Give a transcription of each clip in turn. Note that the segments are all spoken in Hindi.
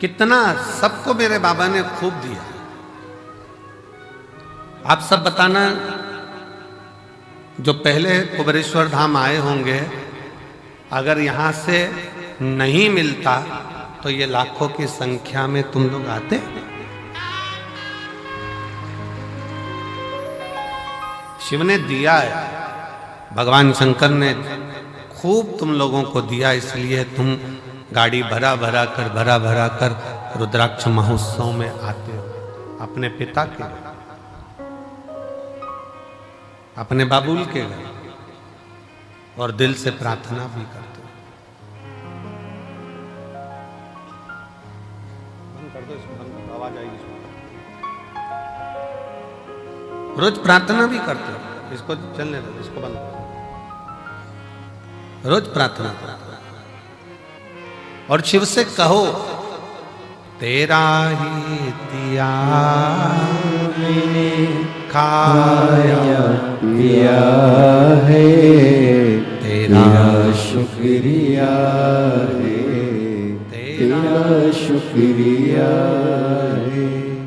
कितना सबको मेरे बाबा ने खूब दिया। आप सब बताना, जो पहले कुबेरेश्वर धाम आए होंगे, अगर यहां से नहीं मिलता तो ये लाखों की संख्या में तुम लोग आते। शिव ने दिया है, भगवान शंकर ने खूब तुम लोगों को दिया, इसलिए तुम गाड़ी भरा भरा कर रुद्राक्ष महोत्सव में आते हो। अपने पिता के घर, अपने बाबुल के घर, और दिल से प्रार्थना भी करते हो। बंद कर दो इसको, आवाज आएगी। रोज प्रार्थना भी करते हो, इसको चलने दो, इसको बंद करो। रोज प्रार्थना करते हो और शिव से कहो, तेरा ही दिया मैंने खाया पिया है, तेरा शुक्रिया है, तेरा शुक्रिया है।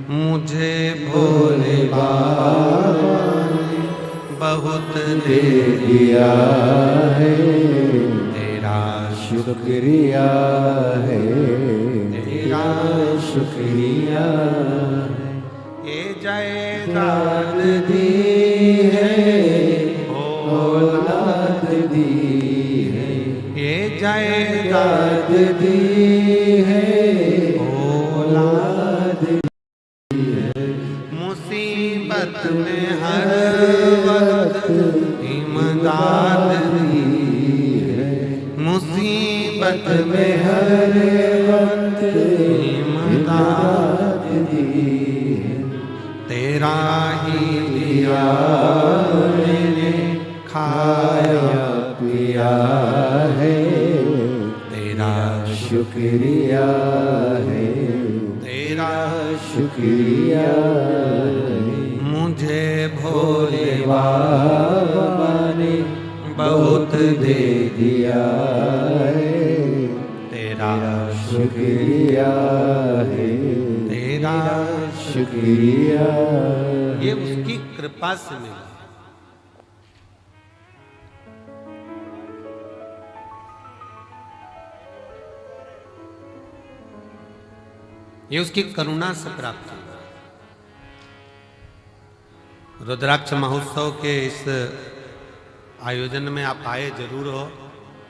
मुझे भोले बाबा ने बहुत दे दिया है, तेरा शुक्रिया है, तेरा शुक्रिया है। ये जायदाद दी है, औलाद दी है, ये जायदाद दी है, औलाद दी है। मुसीबत में हर वक्त इमदाद दी है, मुसीबत में हर वक्त इमदाद दी है। तेरा ही दिया मैंने खाया पिया है, तेरा शुक्रिया है, तेरा शुक्रिया है। मुझे भोले बाबा ने बहुत दे दिया है, तेरा शुक्रिया है, तेरा शुक्रिया। ये उसकी कृपा से मिला। ये उसकी करुणा से प्राप्त हुआ। रुद्राक्ष महोत्सव के इस आयोजन में आप आए जरूर हो,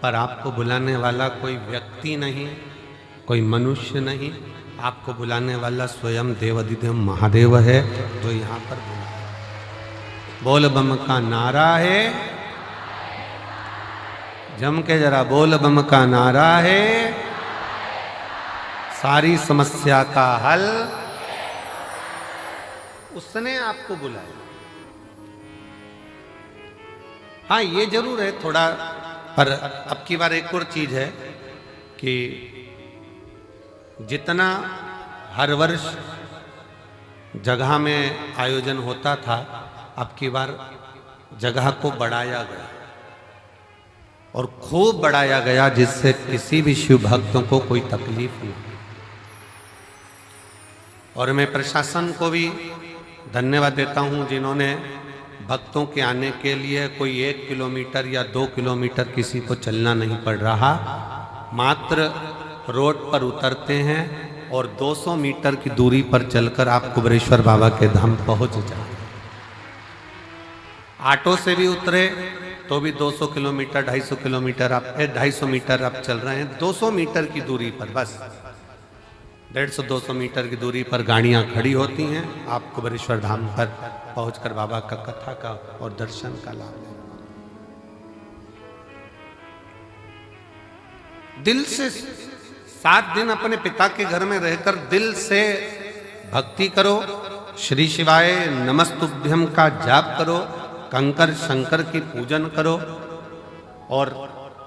पर आपको बुलाने वाला कोई व्यक्ति नहीं, कोई मनुष्य नहीं, आपको बुलाने वाला स्वयं देवाधिदेव महादेव है, जो यहाँ पर बुलाया। बोल बम का नारा है, जम के जरा बोल बम का नारा है, सारी समस्या का हल उसने आपको बुलाया। हाँ, ये जरूर है थोड़ा, पर अब की बार एक और चीज है कि जितना हर वर्ष जगह में आयोजन होता था, अब की बार जगह को बढ़ाया गया और खूब बढ़ाया गया, जिससे किसी भी शिव भक्तों को कोई तकलीफ नहीं। और मैं प्रशासन को भी धन्यवाद देता हूं, जिन्होंने भक्तों के आने के लिए कोई 1 किलोमीटर या 2 किलोमीटर किसी को चलना नहीं पड़ रहा, मात्र रोड पर उतरते हैं और 200 मीटर की दूरी पर चलकर आप कुबेरेश्वर बाबा के धाम पहुंच जाए। ऑटो से भी उतरे तो भी 200 किलोमीटर 250 किलोमीटर आप 250 मीटर आप चल रहे हैं, 200 मीटर की दूरी पर, बस 150-200 मीटर की दूरी पर गाड़ियां खड़ी होती हैं। आप कुबेरेश्वर धाम पर पहुंचकर बाबा का कथा का और दर्शन का लाभ लें। दिल से 7 दिन अपने पिता के घर में रहकर दिल से भक्ति करो, श्री शिवाय नमस्तुभ्यम का जाप करो, कंकर शंकर की पूजन करो। और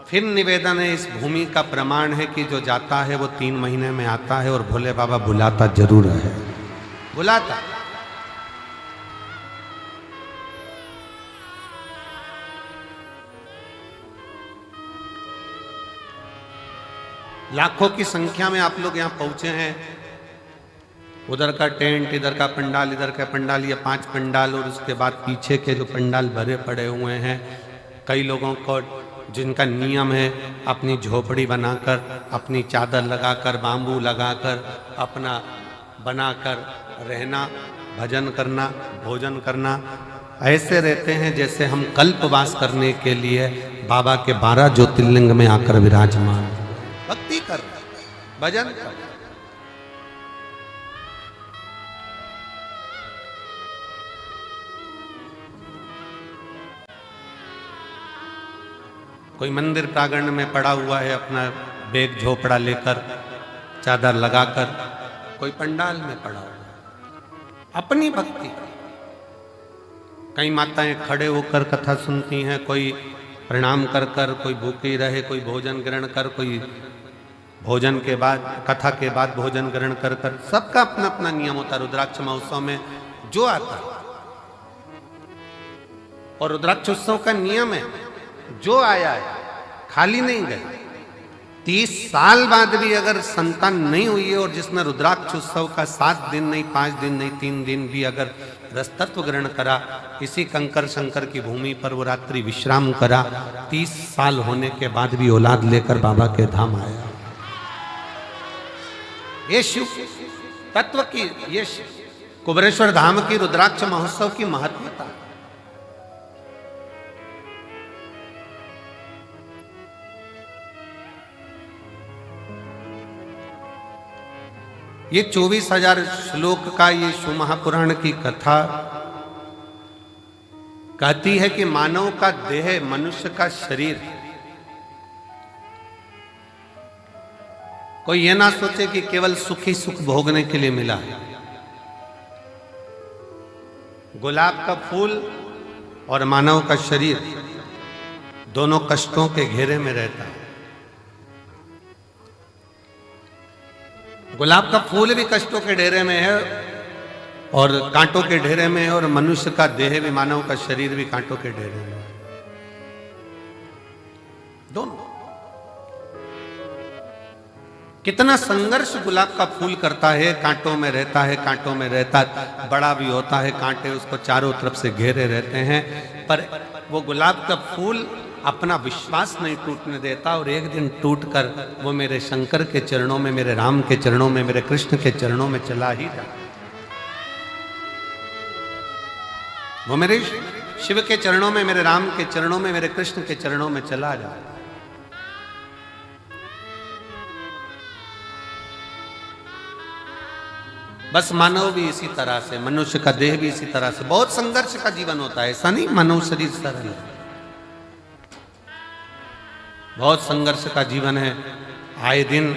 फिर निवेदन है, इस भूमि का प्रमाण है कि जो जाता है वो 3 महीने में आता है, और भोले बाबा बुलाता जरूर है, बुलाता। लाखों की संख्या में आप लोग यहाँ पहुंचे हैं। उधर का टेंट, इधर का पंडाल, इधर का पंडाल, ये 5 पंडाल, और उसके बाद पीछे के जो पंडाल भरे पड़े हुए हैं। कई लोगों को जिनका नियम है अपनी झोपड़ी बनाकर, अपनी चादर लगाकर, बांबू लगाकर, अपना बनाकर रहना, भजन करना, भोजन करना, ऐसे रहते हैं जैसे हम कल्पवास करने के लिए बाबा के 12 ज्योतिर्लिंग में आकर विराजमान, भक्ति कर, भजन कर। कोई मंदिर प्रांगण में पड़ा हुआ है अपना बैग झोपड़ा लेकर, चादर लगाकर, कोई पंडाल में पड़ा हुआ है अपनी भक्ति। कई माताएं खड़े होकर कथा सुनती हैं, कोई प्रणाम कर कर, कोई भूखी रहे, कोई भोजन ग्रहण कर, कोई भोजन के बाद, कथा के बाद भोजन ग्रहण कर कर, सबका अपना अपना नियम होता है। रुद्राक्ष महोत्सव में जो आता है, और रुद्राक्ष उत्सव का नियम है जो आया है खाली नहीं गए। 30 साल बाद भी अगर संतान नहीं हुई है और जिसने रुद्राक्ष उत्सव का 7 दिन नहीं, 5 दिन नहीं, 3 दिन भी अगर रसतत्व ग्रहण करा, इसी कंकर शंकर की भूमि पर वो रात्रि विश्राम करा, 30 साल होने के बाद भी औलाद लेकर बाबा के धाम आया। ये शिव तत्व की, ये कुबेरेश्वर धाम की रुद्राक्ष महोत्सव की महत्वता। ये 24,000 श्लोक का ये शिव महापुराण की कथा कहती है कि मानव का देह, मनुष्य का शरीर, कोई ये ना सोचे कि केवल सुखी सुख भोगने के लिए मिला है। गुलाब का फूल और मानव का शरीर दोनों कष्टों के घेरे में रहता है। गुलाब का फूल भी कष्टों के डेरे में है और कांटों के ढेरे में है, और मनुष्य का देह भी, मानव का शरीर भी कांटों के ढेरे में है। दोनों कितना संघर्ष गुलाब का फूल करता है, कांटों में रहता है, कांटों में रहता है, बड़ा भी होता है, कांटे उसको चारों तरफ से घेरे रहते हैं, पर वो गुलाब का फूल अपना विश्वास नहीं टूटने देता, और एक दिन टूटकर वो मेरे शंकर के चरणों में, मेरे राम के चरणों में, मेरे कृष्ण के चरणों में चला ही जाता। वो मेरे शिव के चरणों में, मेरे राम के चरणों में, मेरे कृष्ण के चरणों में चला जाता। बस मानव भी इसी तरह से, मनुष्य का देह भी इसी तरह से, बहुत संघर्ष का जीवन होता है। ऐसा नहीं मानव शरीर सरल है, बहुत संघर्ष का जीवन है। आए दिन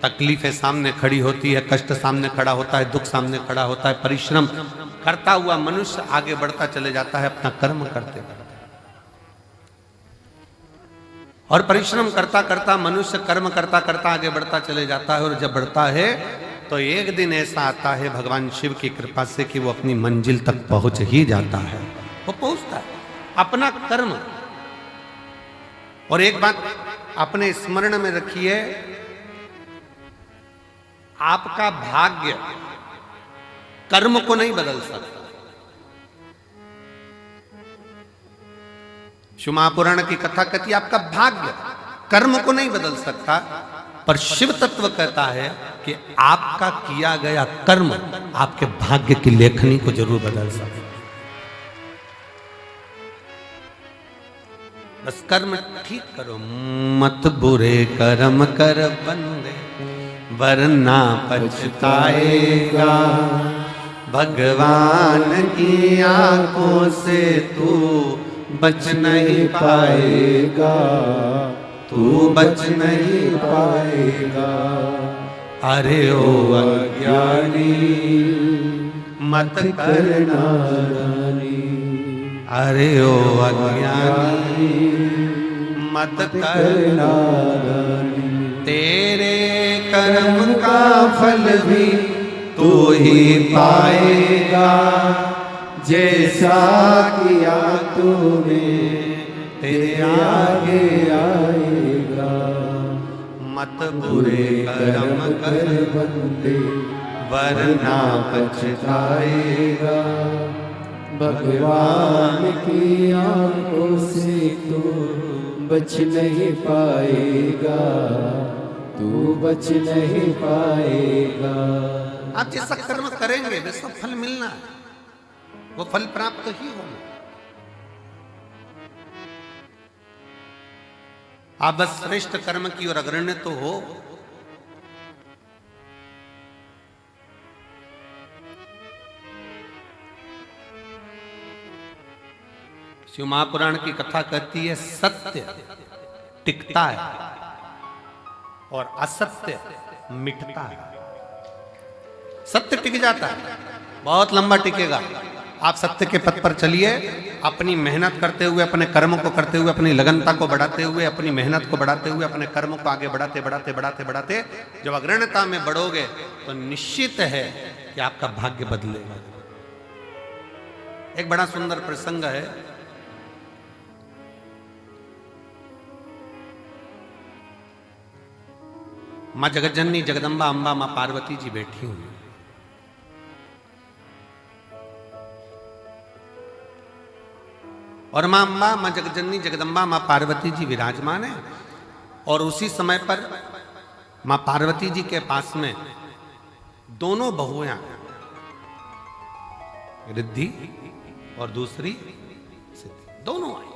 तकलीफें सामने खड़ी होती है, कष्ट सामने खड़ा होता है, दुख सामने खड़ा होता है। परिश्रम करता हुआ मनुष्य आगे बढ़ता चले जाता है अपना कर्म करते करते, और परिश्रम करता करता मनुष्य कर्म करता करता आगे बढ़ता चले जाता है। और जब बढ़ता है तो एक दिन ऐसा आता है भगवान शिव की कृपा से कि वो अपनी मंजिल तक पहुंच ही जाता है, वो पहुंचता है अपना कर्म। और एक बात अपने स्मरण में रखिए, आपका भाग्य कर्म को नहीं बदल सकता। शिव महापुराण की कथा कहती है आपका भाग्य कर्म को नहीं बदल सकता, पर शिव तत्व कहता है कि आपका किया गया कर्म आपके भाग्य की लेखनी को जरूर बदल सकता। बस कर्म ठीक करो, मत बुरे कर्म कर बंदे, वरना पछताएगा। भगवान की आंखों से तू बच नहीं पाएगा, तू बच नहीं पाएगा। अरे ओ अज्ञानी मत करना नादानी, अरे ओ अज्ञानी मत करना नादानी। तेरे कर्म का फल भी तू ही पाएगा, जैसा किया तूने तेरे आगे आएगा। मत बुरे कर्म कर बंदे वरना पछताएगा। भगवान की आंखों से तू बच नहीं पाएगा, तू बच नहीं पाएगा। आप जैसा कर्म करेंगे वैसा फल मिलना है, वो फल प्राप्त ही होगा। आप बस श्रेष्ठ कर्म की ओर अग्रण्य तो हो। शिव महापुराण की कथा कहती है सत्य टिकता है और असत्य मिटता है। सत्य टिक जाता है, बहुत लंबा टिकेगा। आप सत्य के पथ पर चलिए, अपनी मेहनत करते हुए, अपने कर्म को करते हुए, अपनी लगनता को बढ़ाते हुए, अपनी मेहनत को बढ़ाते हुए, अपने कर्म को आगे बढ़ाते बढ़ाते बढ़ाते बढ़ाते जब अग्रणता में बढ़ोगे तो निश्चित है कि आपका भाग्य बदलेगा। एक बड़ा सुंदर प्रसंग है। मां जगतजननी जगदम्बा अंबा मां पार्वती जी बैठी हुई, और मां अंबा मां जगतजननी जगदम्बा मां पार्वती जी विराजमान है। और उसी समय पर मां पार्वती जी के पास में दोनों बहुएं, रिद्धि और दूसरी सिद्धि, दोनों आई।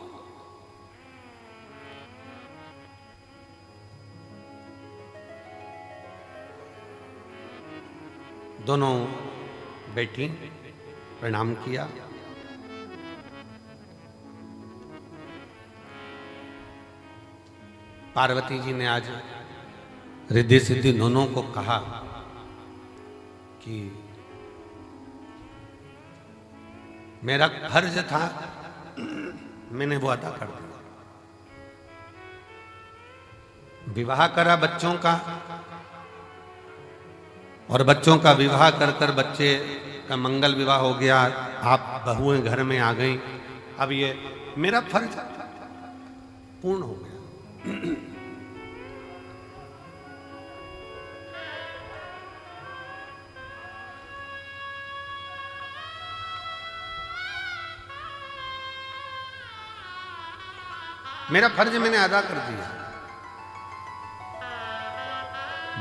दोनों बैठी, प्रणाम किया। पार्वती जी ने आज रिद्धि सिद्धि दोनों को कहा कि मेरा फर्ज था, मैंने वो अदा कर दिया। विवाह करा बच्चों का, और बच्चों का विवाह कर कर बच्चे का मंगल विवाह हो गया। आप बहुएं घर में आ गई। अब ये मेरा फर्ज पूर्ण हो गया। मेरा फर्ज मैंने अदा कर दिया।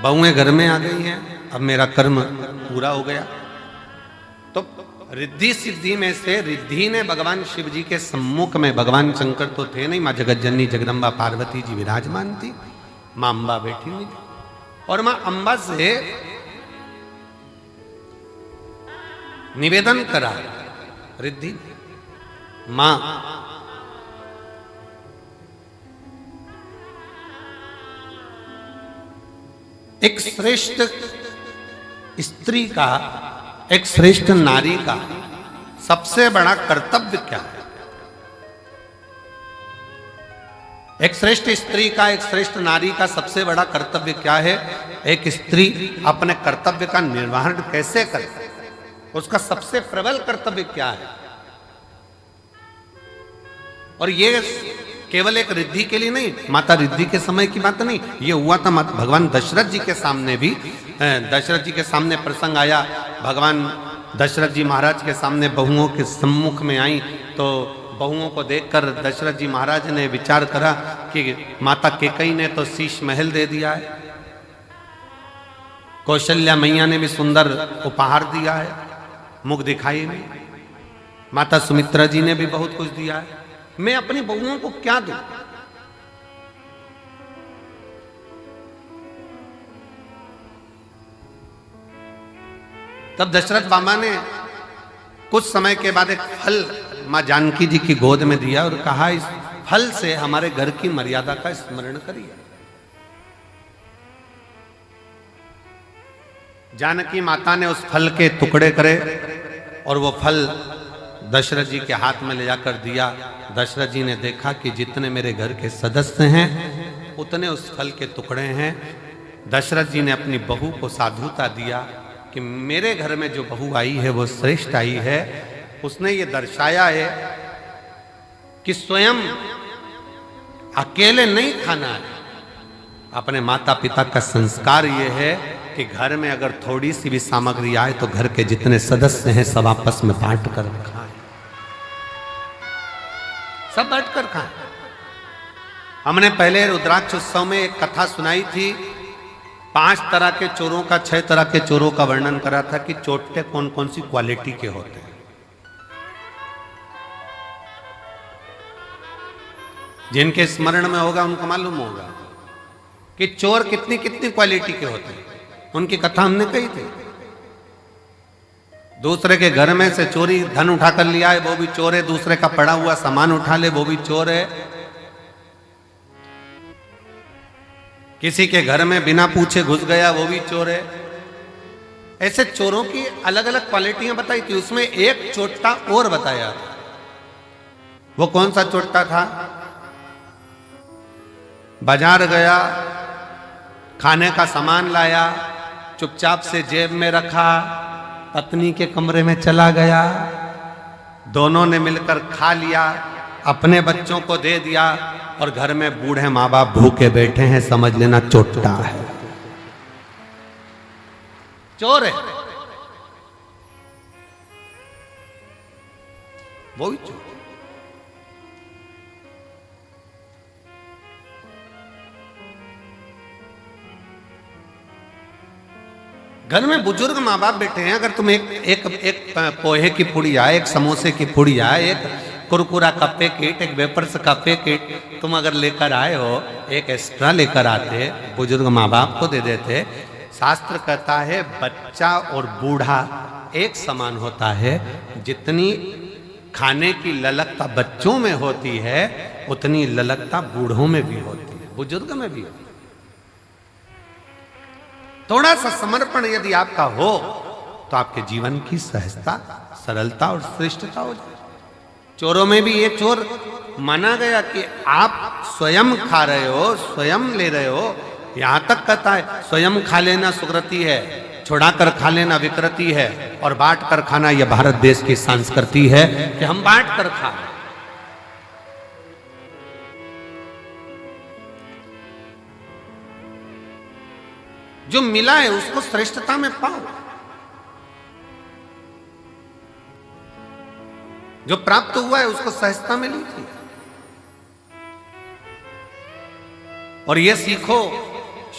बहुएं घर में आ गई हैं, अब मेरा कर्म पूरा हो गया। तो रिद्धि सिद्धि में से रिद्धि ने भगवान शिव जी के सम्मुख में, भगवान शंकर तो थे नहीं, मां जगतजननी जगदम्बा पार्वती जी विराजमान थी, मां अंबा बैठी हुई थी, और मां अंबा से निवेदन करा रिद्धि, मां एक श्रेष्ठ स्त्री का, एक श्रेष्ठ नारी का सबसे बड़ा कर्तव्य क्या है? एक श्रेष्ठ स्त्री का, एक श्रेष्ठ नारी का सबसे बड़ा कर्तव्य क्या है? एक स्त्री अपने कर्तव्य का निर्वहन कैसे करे, उसका सबसे प्रबल कर्तव्य क्या है? और ये केवल एक रिद्धि के लिए नहीं, माता रिद्धि के समय की बात नहीं, ये हुआ था भगवान दशरथ जी के सामने भी। दशरथ जी के सामने प्रसंग आया, भगवान दशरथ जी महाराज के सामने बहुओं के सम्मुख में आई, तो बहुओं को देखकर दशरथ जी महाराज ने विचार करा कि माता केकई ने तो शीश महल दे दिया है, कौशल्या मैया ने भी सुंदर उपहार दिया है, मुख दिखाई नहीं, माता सुमित्रा जी ने भी बहुत कुछ दिया है, मैं अपनी बहुओं को क्या दूं? तब दशरथ बाबा ने कुछ समय के बाद एक फल मां जानकी जी की गोद में दिया और कहा, इस फल से हमारे घर की मर्यादा का स्मरण करिए। जानकी माता ने उस फल के टुकड़े करे और वो फल दशरथ जी के हाथ में ले जाकर दिया। दशरथ जी ने देखा कि जितने मेरे घर के सदस्य हैं उतने उस फल के टुकड़े हैं। दशरथ जी ने अपनी बहू को साधुता दिया कि मेरे घर में जो बहू आई है वो श्रेष्ठ आई है। उसने ये दर्शाया है कि स्वयं अकेले नहीं खाना है, अपने माता पिता का संस्कार ये है कि घर में अगर थोड़ी सी भी सामग्री आए तो घर के जितने सदस्य हैं सब आपस में बांट कर खाएं, सब बांट कर खाएं। हमने पहले रुद्राक्ष उत्सव में एक कथा सुनाई थी, 5 तरह के चोरों का, 6 तरह के चोरों का वर्णन करा था कि चोटे कौन कौन सी क्वालिटी के होते हैं। जिनके स्मरण में होगा उनको मालूम होगा कि चोर कितनी कितनी क्वालिटी के होते हैं। उनकी कथा हमने कही थी। दूसरे के घर में से चोरी धन उठाकर लिया है वो भी चोर है, दूसरे का पड़ा हुआ सामान उठा ले वो भी चोर है, किसी के घर में बिना पूछे घुस गया वो भी चोर है। ऐसे चोरों की अलग अलग क्वालिटियां बताई थी। उसमें एक चोट्टा और बताया था। वो कौन सा चोट्टा था? बाजार गया, खाने का सामान लाया, चुपचाप से जेब में रखा, पत्नी के कमरे में चला गया, दोनों ने मिलकर खा लिया, अपने बच्चों को दे दिया और घर में बूढ़े माँ बाप भूखे बैठे हैं, समझ लेना चोट्टा है, चोर है, वो भी चोर। घर में बुजुर्ग माँ बाप बैठे हैं, अगर तुम एक पोहे की पुड़िया, एक समोसे की पुड़िया, एक कुरकुरा का पैकेट, एक वेपर्स का पैकेट तुम अगर लेकर आए हो, एक एक्स्ट्रा लेकर आते, बुजुर्ग माँ बाप को दे देते। शास्त्र कहता है बच्चा और बूढ़ा एक समान होता है। जितनी खाने की ललकता बच्चों में होती है उतनी ललकता बूढ़ों में भी होती है, बुजुर्ग में भी होती है। थोड़ा सा समर्पण यदि आपका हो तो आपके जीवन की सहजता, सरलता और श्रेष्ठता हो जाए। चोरों में भी ये चोर माना गया कि आप स्वयं खा रहे हो, स्वयं ले रहे हो। यहां तक कहता है स्वयं खा लेना सुकृति है, छुड़ाकर खा लेना विकृति है, और बांट कर खाना यह भारत देश की संस्कृति है कि हम बांट कर खा। जो मिला है उसको श्रेष्ठता में पाओ, जो प्राप्त हुआ है उसको सहजता में लीजिए। और ये सीखो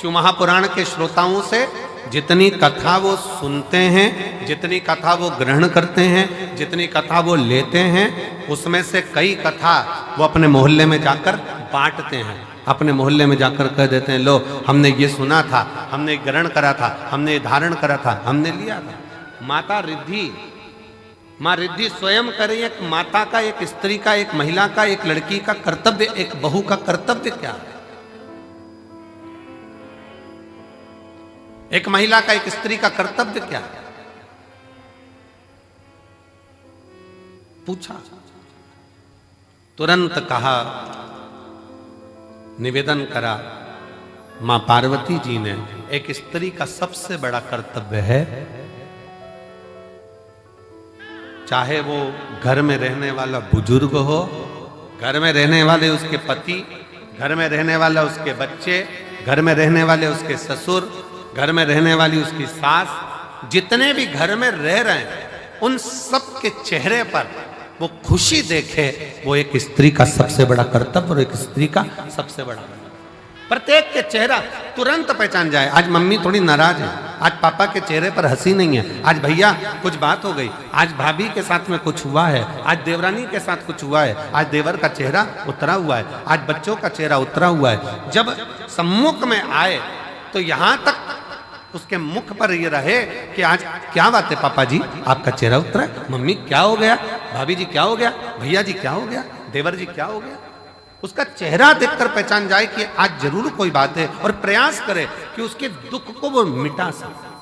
शिव महापुराण के श्रोताओं से, जितनी कथा वो सुनते हैं, जितनी कथा वो ग्रहण करते हैं, जितनी कथा वो लेते हैं, उसमें से कई कथा वो अपने मोहल्ले में जाकर बांटते हैं। अपने मोहल्ले में जाकर कह देते हैं, लो हमने ये सुना था, हमने ग्रहण करा था, हमने धारण करा था, हमने लिया था। माता रिद्धि, माँ रिद्धि स्वयं करें। एक माता का, एक स्त्री का, एक महिला का, एक लड़की का कर्तव्य, एक बहू का कर्तव्य क्या है? एक महिला का, एक स्त्री का कर्तव्य क्या है? पूछा, तुरंत कहा, निवेदन करा मां पार्वती जी ने, एक स्त्री का सबसे बड़ा कर्तव्य है, चाहे वो घर में रहने वाला बुजुर्ग हो, घर में रहने वाले उसके पति, घर में रहने वाला उसके बच्चे, घर में रहने वाले उसके ससुर, घर में रहने वाली उसकी सास, जितने भी घर में रह रहे हैं उन सब के चेहरे पर वो खुशी देखे, वो एक स्त्री का सबसे बड़ा कर्तव्य और एक स्त्री का सबसे बड़ा, प्रत्येक के चेहरा तुरंत पहचान जाए। आज मम्मी थोड़ी नाराज है, आज पापा के चेहरे पर हंसी नहीं है, आज भैया कुछ बात हो गई, आज भाभी के साथ में कुछ हुआ है, आज देवरानी के साथ कुछ हुआ है, आज देवर का चेहरा उतरा हुआ है, आज बच्चों का चेहरा उतरा हुआ है। जब सम्मुख में आए तो यहां तक उसके मुख पर ये रहे कि आज क्या बात है पापा जी, आपका चेहरा उतरा है, मम्मी क्या हो गया, भाभी जी क्या हो गया, भैया जी क्या हो गया, देवर जी क्या हो गया। उसका चेहरा देखकर पहचान जाए कि आज जरूर कोई बात है, और प्रयास करे कि उसके दुख को वो मिटा सके।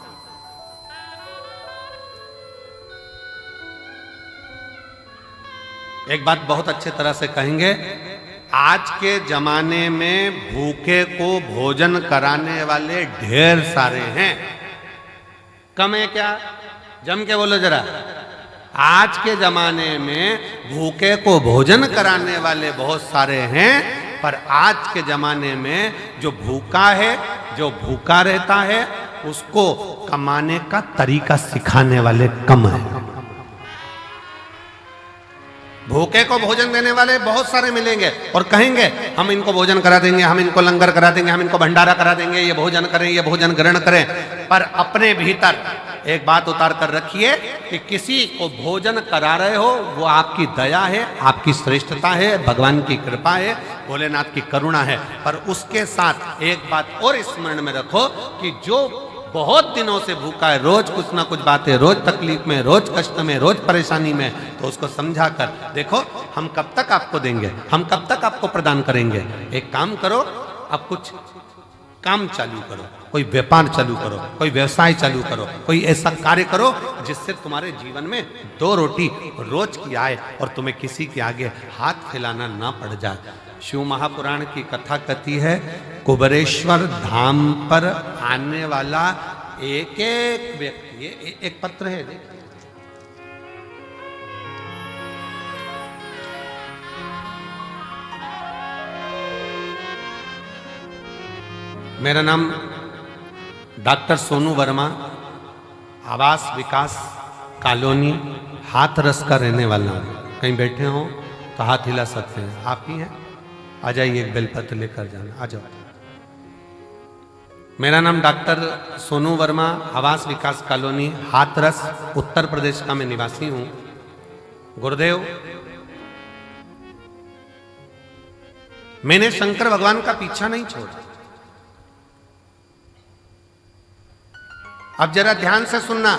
एक बात बहुत अच्छे तरह से कहेंगे, आज के जमाने में भूखे को भोजन कराने वाले ढेर सारे हैं, कम है क्या? जम के बोलो जरा। आज के जमाने में भूखे को भोजन कराने वाले बहुत सारे हैं, पर आज के जमाने में जो भूखा है, जो भूखा रहता है, उसको कमाने का तरीका सिखाने वाले कम है। भूखे को भोजन देने वाले बहुत सारे मिलेंगे और कहेंगे हम इनको भोजन करा देंगे, हम इनको लंगर करा देंगे, हम इनको भंडारा करा देंगे, ये भोजन करें, ये भोजन ग्रहण करें। पर अपने भीतर एक बात उतार कर रखिए कि किसी को भोजन करा रहे हो वो आपकी दया है, आपकी श्रेष्ठता है, भगवान की कृपा है, भोलेनाथ की करुणा है। पर उसके साथ एक बात और स्मरण में रखो कि जो बहुत दिनों से भूखा है, रोज कुछ ना कुछ बात है, रोज तकलीफ में, रोज कष्ट में, रोज परेशानी में, तो उसको समझा कर देखो हम कब तक आपको देंगे, हम कब तक आपको प्रदान करेंगे। एक काम करो, अब कुछ काम चालू करो, कोई व्यापार चालू करो, कोई व्यवसाय चालू करो, कोई ऐसा कार्य करो जिससे तुम्हारे जीवन में 2 रोटी रोज की आए और तुम्हें किसी के आगे हाथ फैलाना ना पड़ जाए। शिव महापुराण की कथा कहती है कुबेरेश्वर धाम पर आने वाला एक एक व्यक्ति, ये एक पत्र है देखिए, मेरा नाम डॉक्टर सोनू वर्मा, आवास विकास कॉलोनी हाथरस का रहने वाला हूँ। कहीं बैठे हो तो हाथ हिला सकते हैं, आप ही हैं, आ जाइए, एक बेलपत्र लेकर जाना, आ जाओ। मेरा नाम डॉक्टर सोनू वर्मा, आवास विकास कॉलोनी हाथरस उत्तर प्रदेश का मैं निवासी हूँ। गुरुदेव, मैंने शंकर भगवान का पीछा नहीं छोड़ा। अब जरा ध्यान से सुनना,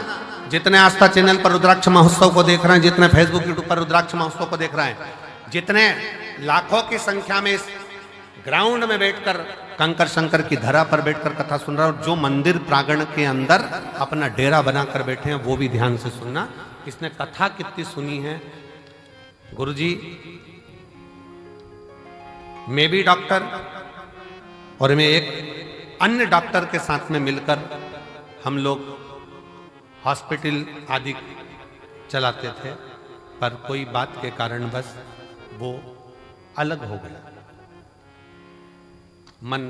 जितने आस्था चैनल पर रुद्राक्ष महोत्सव को देख रहे हैं, जितने फेसबुक यूट्यूब पर रुद्राक्ष महोत्सव को देख रहे हैं, जितने लाखों की संख्या में इस ग्राउंड में बैठकर कंकर शंकर की धरा पर बैठकर कथा सुन रहा है, और जो मंदिर प्रांगण के अंदर अपना डेरा बनाकर बैठे हैं वो भी ध्यान से सुनना। इसने कथा कितनी सुनी है। गुरुजी, मैं भी डॉक्टर और मैं एक अन्य डॉक्टर के साथ में मिलकर हम लोग हॉस्पिटल आदि चलाते थे, पर कोई बात के कारण बस वो अलग हो गया, मन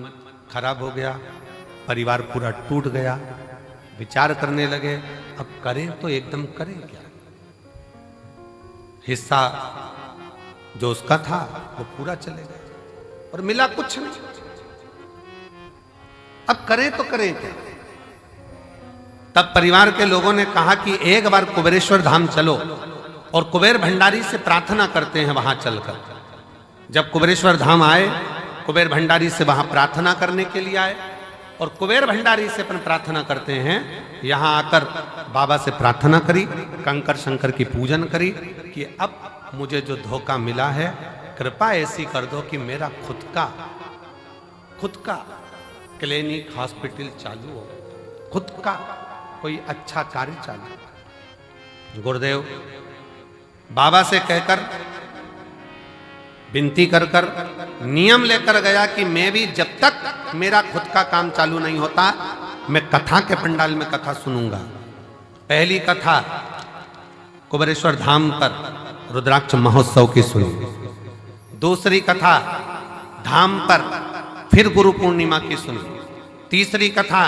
खराब हो गया, परिवार पूरा टूट गया। विचार करने लगे अब करें तो एकदम करें क्या। हिस्सा जो उसका था वो पूरा चले गया और मिला कुछ नहीं। अब करें तो करें क्या। तब परिवार के लोगों ने कहा कि एक बार कुबेरेश्वर धाम चलो और कुबेर भंडारी से प्रार्थना करते हैं वहां चलकर। जब कुबेरेश्वर धाम आए, कुबेर भंडारी से वहां प्रार्थना करने के लिए आए और कुबेर भंडारी से अपन प्रार्थना करते हैं। यहां आकर बाबा से प्रार्थना करी, कंकर शंकर की पूजन करी कि अब मुझे जो धोखा मिला है कृपा ऐसी कर दो कि मेरा खुद का क्लिनिक हॉस्पिटल चालू हो, खुद का कोई अच्छा कार्य चालू। गुरुदेव बाबा से कहकर विनती कर कर नियम लेकर गया कि मैं भी जब तक मेरा खुद का काम चालू नहीं होता मैं कथा के पंडाल में कथा सुनूंगा। पहली कथा कुबेरेश्वर धाम पर रुद्राक्ष महोत्सव की सुनी, दूसरी कथा धाम पर फिर गुरु पूर्णिमा की सुनी, तीसरी कथा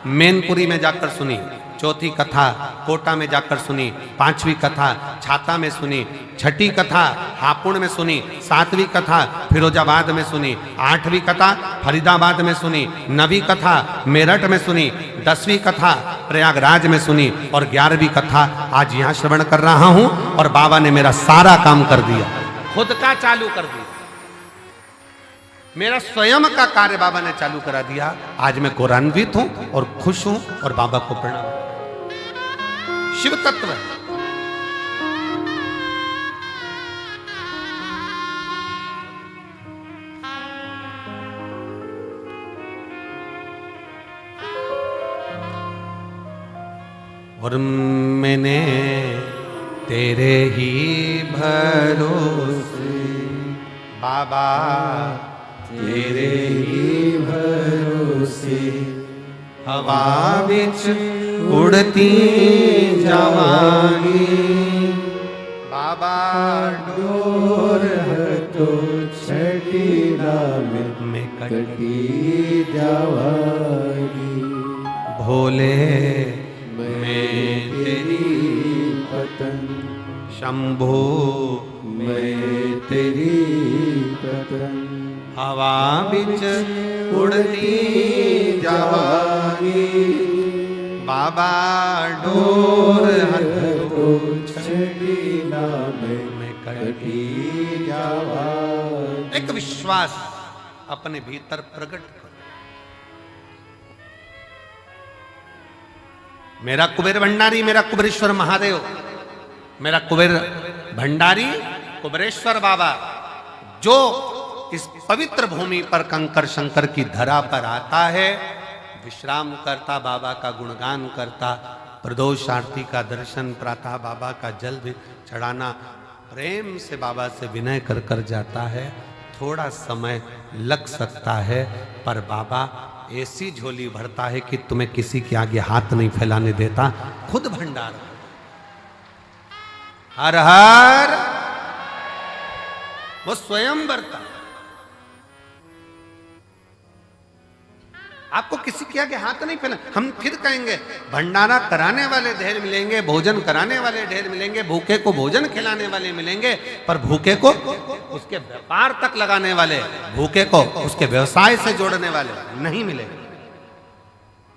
मैनपुरी में जाकर सुनी, चौथी कथा कोटा में जाकर सुनी, पांचवी कथा छाता में सुनी, छठी कथा हापुड़ में सुनी, सातवीं कथा फिरोजाबाद में सुनी, आठवीं कथा फरीदाबाद में सुनी, नवीं कथा मेरठ में सुनी, 10वीं कथा प्रयागराज में सुनी और 11वीं कथा आज यहाँ श्रवण कर रहा हूँ। और बाबा ने मेरा सारा काम कर दिया, खुद का चालू कर दिया, मेरा स्वयं का कार्य बाबा ने चालू करा दिया। आज मैं गौरवान्वित हूं और खुश हूं और बाबा को प्रणाम। शिव तत्व और मैंने तेरे ही भरोसे बाबा, तेरे ही भरोसे हवा बिच उड़ती जावांगी बाबा, डोर है तो छठी कटी जावागी। भोले मैं तेरी पतन, शंभो मैं तेरी पतन। हवा बिच उड़ती जावागी। बाबा डोर हथो छड़ी ना मैं कटी जावागी। एक विश्वास अपने भीतर प्रकट करो। मेरा कुबेर भंडारी, मेरा कुबेरेश्वर महादेव, मेरा कुबेर भंडारी कुबेरेश्वर बाबा जो इस पवित्र भूमि पर कंकर शंकर की धरा पर आता है, विश्राम करता, बाबा का गुणगान करता, प्रदोष आरती का दर्शन, प्रातः बाबा का जल भी चढ़ाना, प्रेम से बाबा से विनय कर कर जाता है। थोड़ा समय लग सकता है, पर बाबा ऐसी झोली भरता है कि तुम्हें किसी के आगे हाथ नहीं फैलाने देता, खुद भंडार। हर हर वो स्वयं भरता। आपको किसी के आगे हाथ नहीं फैला। हम फिर कहेंगे भंडारा कराने वाले ढेर मिलेंगे, भोजन कराने वाले ढेर मिलेंगे, भूखे को भोजन खिलाने वाले मिलेंगे, पर भूखे को उसके व्यापार तक लगाने वाले, भूखे को उसके व्यवसाय से जोड़ने वाले नहीं मिलेंगे।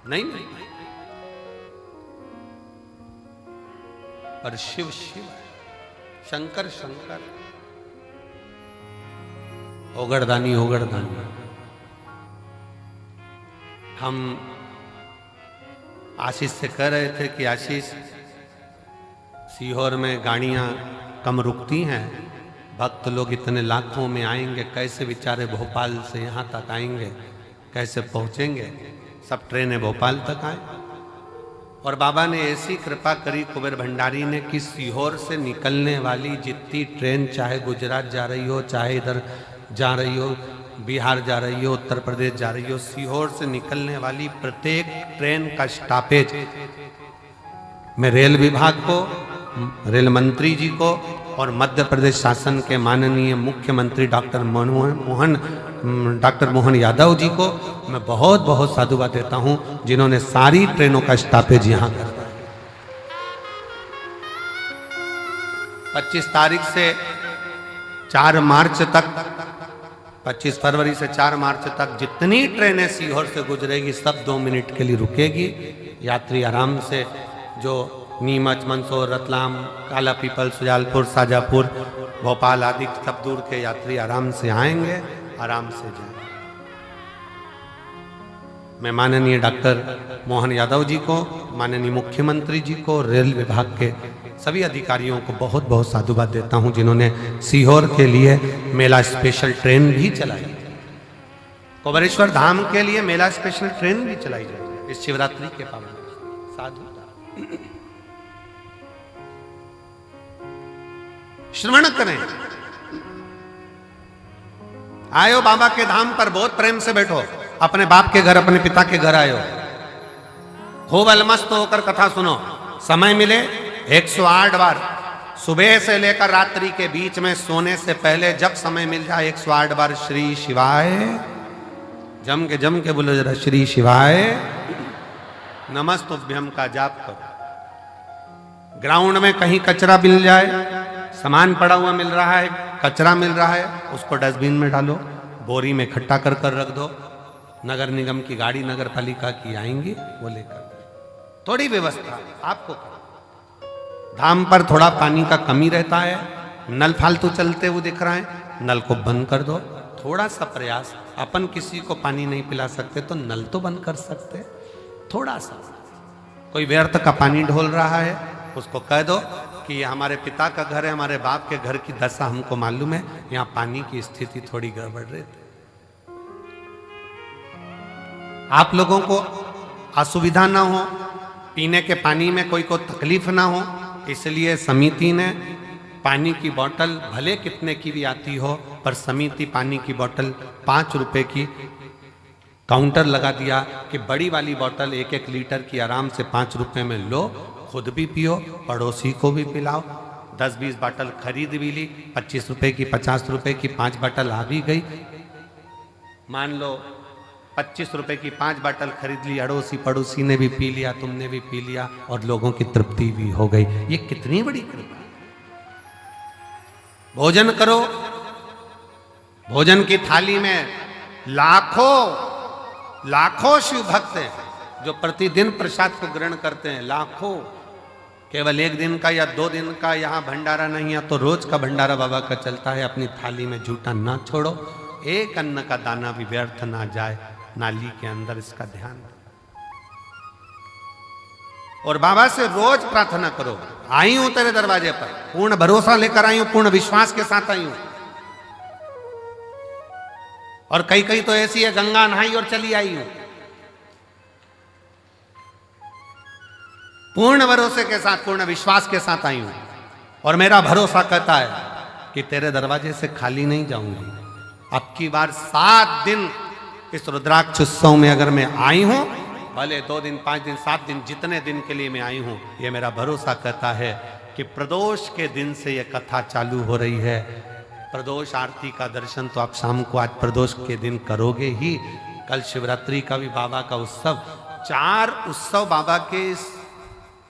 नहीं, नहीं। पर शिव शिव, शंकर शंकर, ओगड़दानी ओगड़दानी। हम आशीष से कह रहे थे कि आशीष, सीहोर में गाड़ियां कम रुकती हैं, भक्त लोग इतने लाखों में आएंगे, कैसे बेचारे भोपाल से यहाँ तक आएंगे, कैसे पहुँचेंगे? सब ट्रेनें भोपाल तक आए। और बाबा ने ऐसी कृपा करी कुबेर भंडारी ने कि सीहोर से निकलने वाली जितनी ट्रेन, चाहे गुजरात जा रही हो, चाहे इधर जा रही हो, बिहार जा रही हो, उत्तर प्रदेश जा रही हो, सीहोर से निकलने वाली प्रत्येक ट्रेन का स्टॉपेज मैं रेल विभाग को, रेल मंत्री जी को और मध्य प्रदेश शासन के माननीय मुख्यमंत्री डॉक्टर मोहन यादव जी को मैं बहुत बहुत साधुवाद देता हूं, जिन्होंने सारी ट्रेनों का स्टॉपेज यहां कर दिया। 25 तारीख से 4 मार्च तक, 25 फरवरी से 4 मार्च तक जितनी ट्रेनें सीहोर से गुजरेगी सब 2 मिनट के लिए रुकेगी। यात्री आराम से, जो नीमच, मंदसौर, रतलाम, काला पीपल, सुजालपुर, शाजापुर, भोपाल आदि सब दूर के यात्री आराम से आएंगे, आराम से जाएंगे। मैं माननीय डॉक्टर मोहन यादव जी को, माननीय मुख्यमंत्री जी को, रेल विभाग के सभी अधिकारियों को बहुत बहुत साधुवाद देता हूं, जिन्होंने सीहोर के लिए मेला स्पेशल ट्रेन भी चलाई। कुबेरेश्वर धाम के लिए मेला स्पेशल ट्रेन भी चलाई जाएगी इस शिवरात्रि के पावन। साधु श्रवण करें। आयो बाबा के धाम पर, बहुत प्रेम से बैठो। अपने बाप के घर, अपने पिता के घर आयो, खूब अलमस्त होकर कथा सुनो। समय मिले 108 बार, सुबह से लेकर रात्रि के बीच में सोने से पहले जब समय मिल जाए 108 बार श्री शिवाय, जम के बोलो जरा, श्री शिवाय नमस्तुभ्यम का जाप करो। ग्राउंड में कहीं कचरा मिल जाए, सामान पड़ा हुआ मिल रहा है, कचरा मिल रहा है, उसको डस्टबिन में डालो, बोरी में इकट्ठा कर कर रख दो। नगर निगम की गाड़ी, नगर पालिका की आएंगी, वो लेकर। थोड़ी व्यवस्था आपको। धाम पर थोड़ा पानी का कमी रहता है, नल फालतू चलते हुए दिख रहा है, नल को बंद कर दो। थोड़ा सा प्रयास, अपन किसी को पानी नहीं पिला सकते तो नल तो बंद कर सकते। थोड़ा सा, कोई व्यर्थ का पानी ढोल रहा है, उसको कह दो कि ये हमारे पिता का घर है, हमारे बाप के घर की दशा हमको मालूम है, यहाँ पानी की स्थिति थोड़ी गड़बड़ रहती। आप लोगों को असुविधा ना हो, पीने के पानी में कोई को तकलीफ ना हो, इसलिए समिति ने पानी की बोतल भले कितने की भी आती हो, पर समिति पानी की बोतल 5 रुपए की काउंटर लगा दिया कि बड़ी वाली बोतल 1-1 लीटर की आराम से 5 रुपए में लो, खुद भी पियो, पड़ोसी को भी पिलाओ। 10-20 बोतल खरीद भी ली, 25 रुपए की, 50 रुपए की 5 बोतल आ भी गई। मान लो 25 रुपए की 5 बाटल खरीद ली, अड़ोसी पड़ोसी ने भी पी लिया, तुमने भी पी लिया और लोगों की तृप्ति भी हो गई। ये कितनी बड़ी कृपा। भोजन करो, भोजन की थाली में लाखों लाखों शिव भक्त हैं जो प्रतिदिन प्रसाद को ग्रहण करते हैं, लाखों। केवल एक दिन का या 2 दिन का यहाँ भंडारा नहीं है तो रोज का भंडारा बाबा का चलता है। अपनी थाली में झूठा ना छोड़ो, एक अन्न का दाना भी व्यर्थ ना जाए नाली के अंदर, इसका ध्यान रखो। और बाबा से रोज प्रार्थना करो, आई हूं तेरे दरवाजे पर, पूर्ण भरोसा लेकर आई हूं, पूर्ण विश्वास के साथ आई हूं। और कई कई तो ऐसी है गंगा नहाई और चली आई हूं। पूर्ण भरोसे के साथ, पूर्ण विश्वास के साथ आई हूं और मेरा भरोसा कहता है कि तेरे दरवाजे से खाली नहीं जाऊंगी। अब की बार 7 दिन इस रुद्राक्ष उत्सव में अगर मैं आई हूं, भले 2 दिन 5 दिन 7 दिन जितने दिन के लिए मैं आई हूं, ये मेरा भरोसा कहता है कि प्रदोष के दिन से ये कथा चालू हो रही है। प्रदोष आरती का दर्शन तो आप शाम को आज प्रदोष के दिन करोगे ही। कल शिवरात्रि का भी बाबा का उत्सव, 4 उत्सव बाबा के इस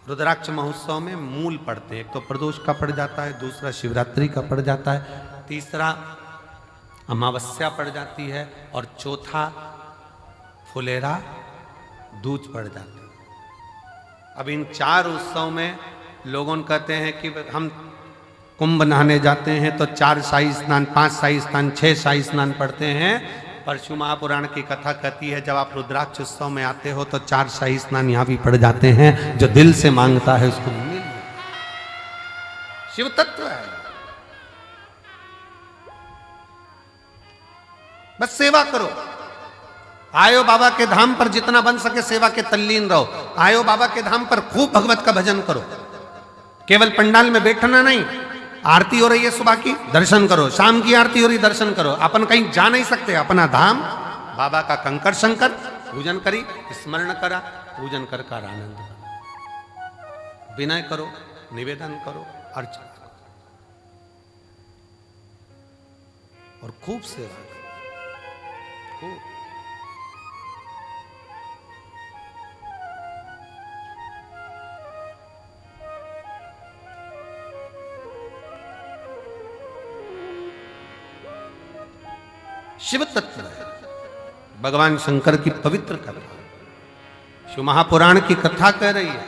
रुद्राक्ष महोत्सव में मूल पड़ते हैं। एक तो प्रदोष का पड़ जाता है, दूसरा शिवरात्रि का पड़ जाता है, तीसरा अमावस्या पड़ जाती है और चौथा फुलेरा दूज पड़ जाता है। अब इन 4 उत्सव में लोगों कहते हैं कि हम कुंभ नहाने जाते हैं तो 4 शाही स्नान, 5 शाही स्नान, 6 शाही स्नान पढ़ते हैं। परशु महापुराण की कथा कहती है जब आप रुद्राक्ष उत्सव में आते हो तो 4 शाही स्नान यहाँ भी पड़ जाते हैं। जो दिल से मांगता है उसको मिल, शिव तत्व है। बस सेवा करो, आयो बाबा के धाम पर जितना बन सके सेवा के तल्लीन रहो। आयो बाबा के धाम पर खूब भगवत का भजन करो। केवल पंडाल में बैठना नहीं, आरती हो रही है सुबह की, दर्शन करो। शाम की आरती हो रही, दर्शन करो। अपन कहीं जा नहीं सकते, अपना धाम बाबा का कंकर शंकर पूजन करी, स्मरण करा, पूजन कर आनंद करो, विनय करो, निवेदन करो, अर्चना करो और खूब सेवा करो, खूब। शिव तत्व है, भगवान शंकर की पवित्र कथा शिव महापुराण की कथा कह रही है।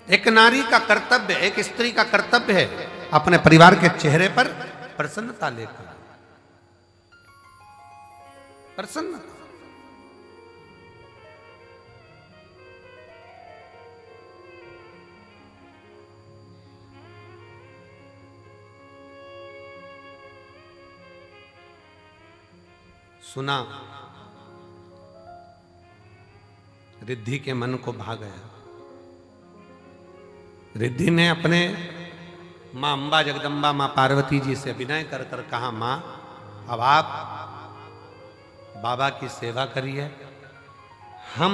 एक नारी का कर्तव्य, एक स्त्री का कर्तव्य है अपने परिवार के चेहरे पर प्रसन्नता लेकर, प्रसन्नता। सुना, रिद्धि के मन को भा गया। रिद्धि ने अपने मां अंबा जगदम्बा मां पार्वती जी से विनय कर कर कहा, मां अब आप बाबा की सेवा करिए, हम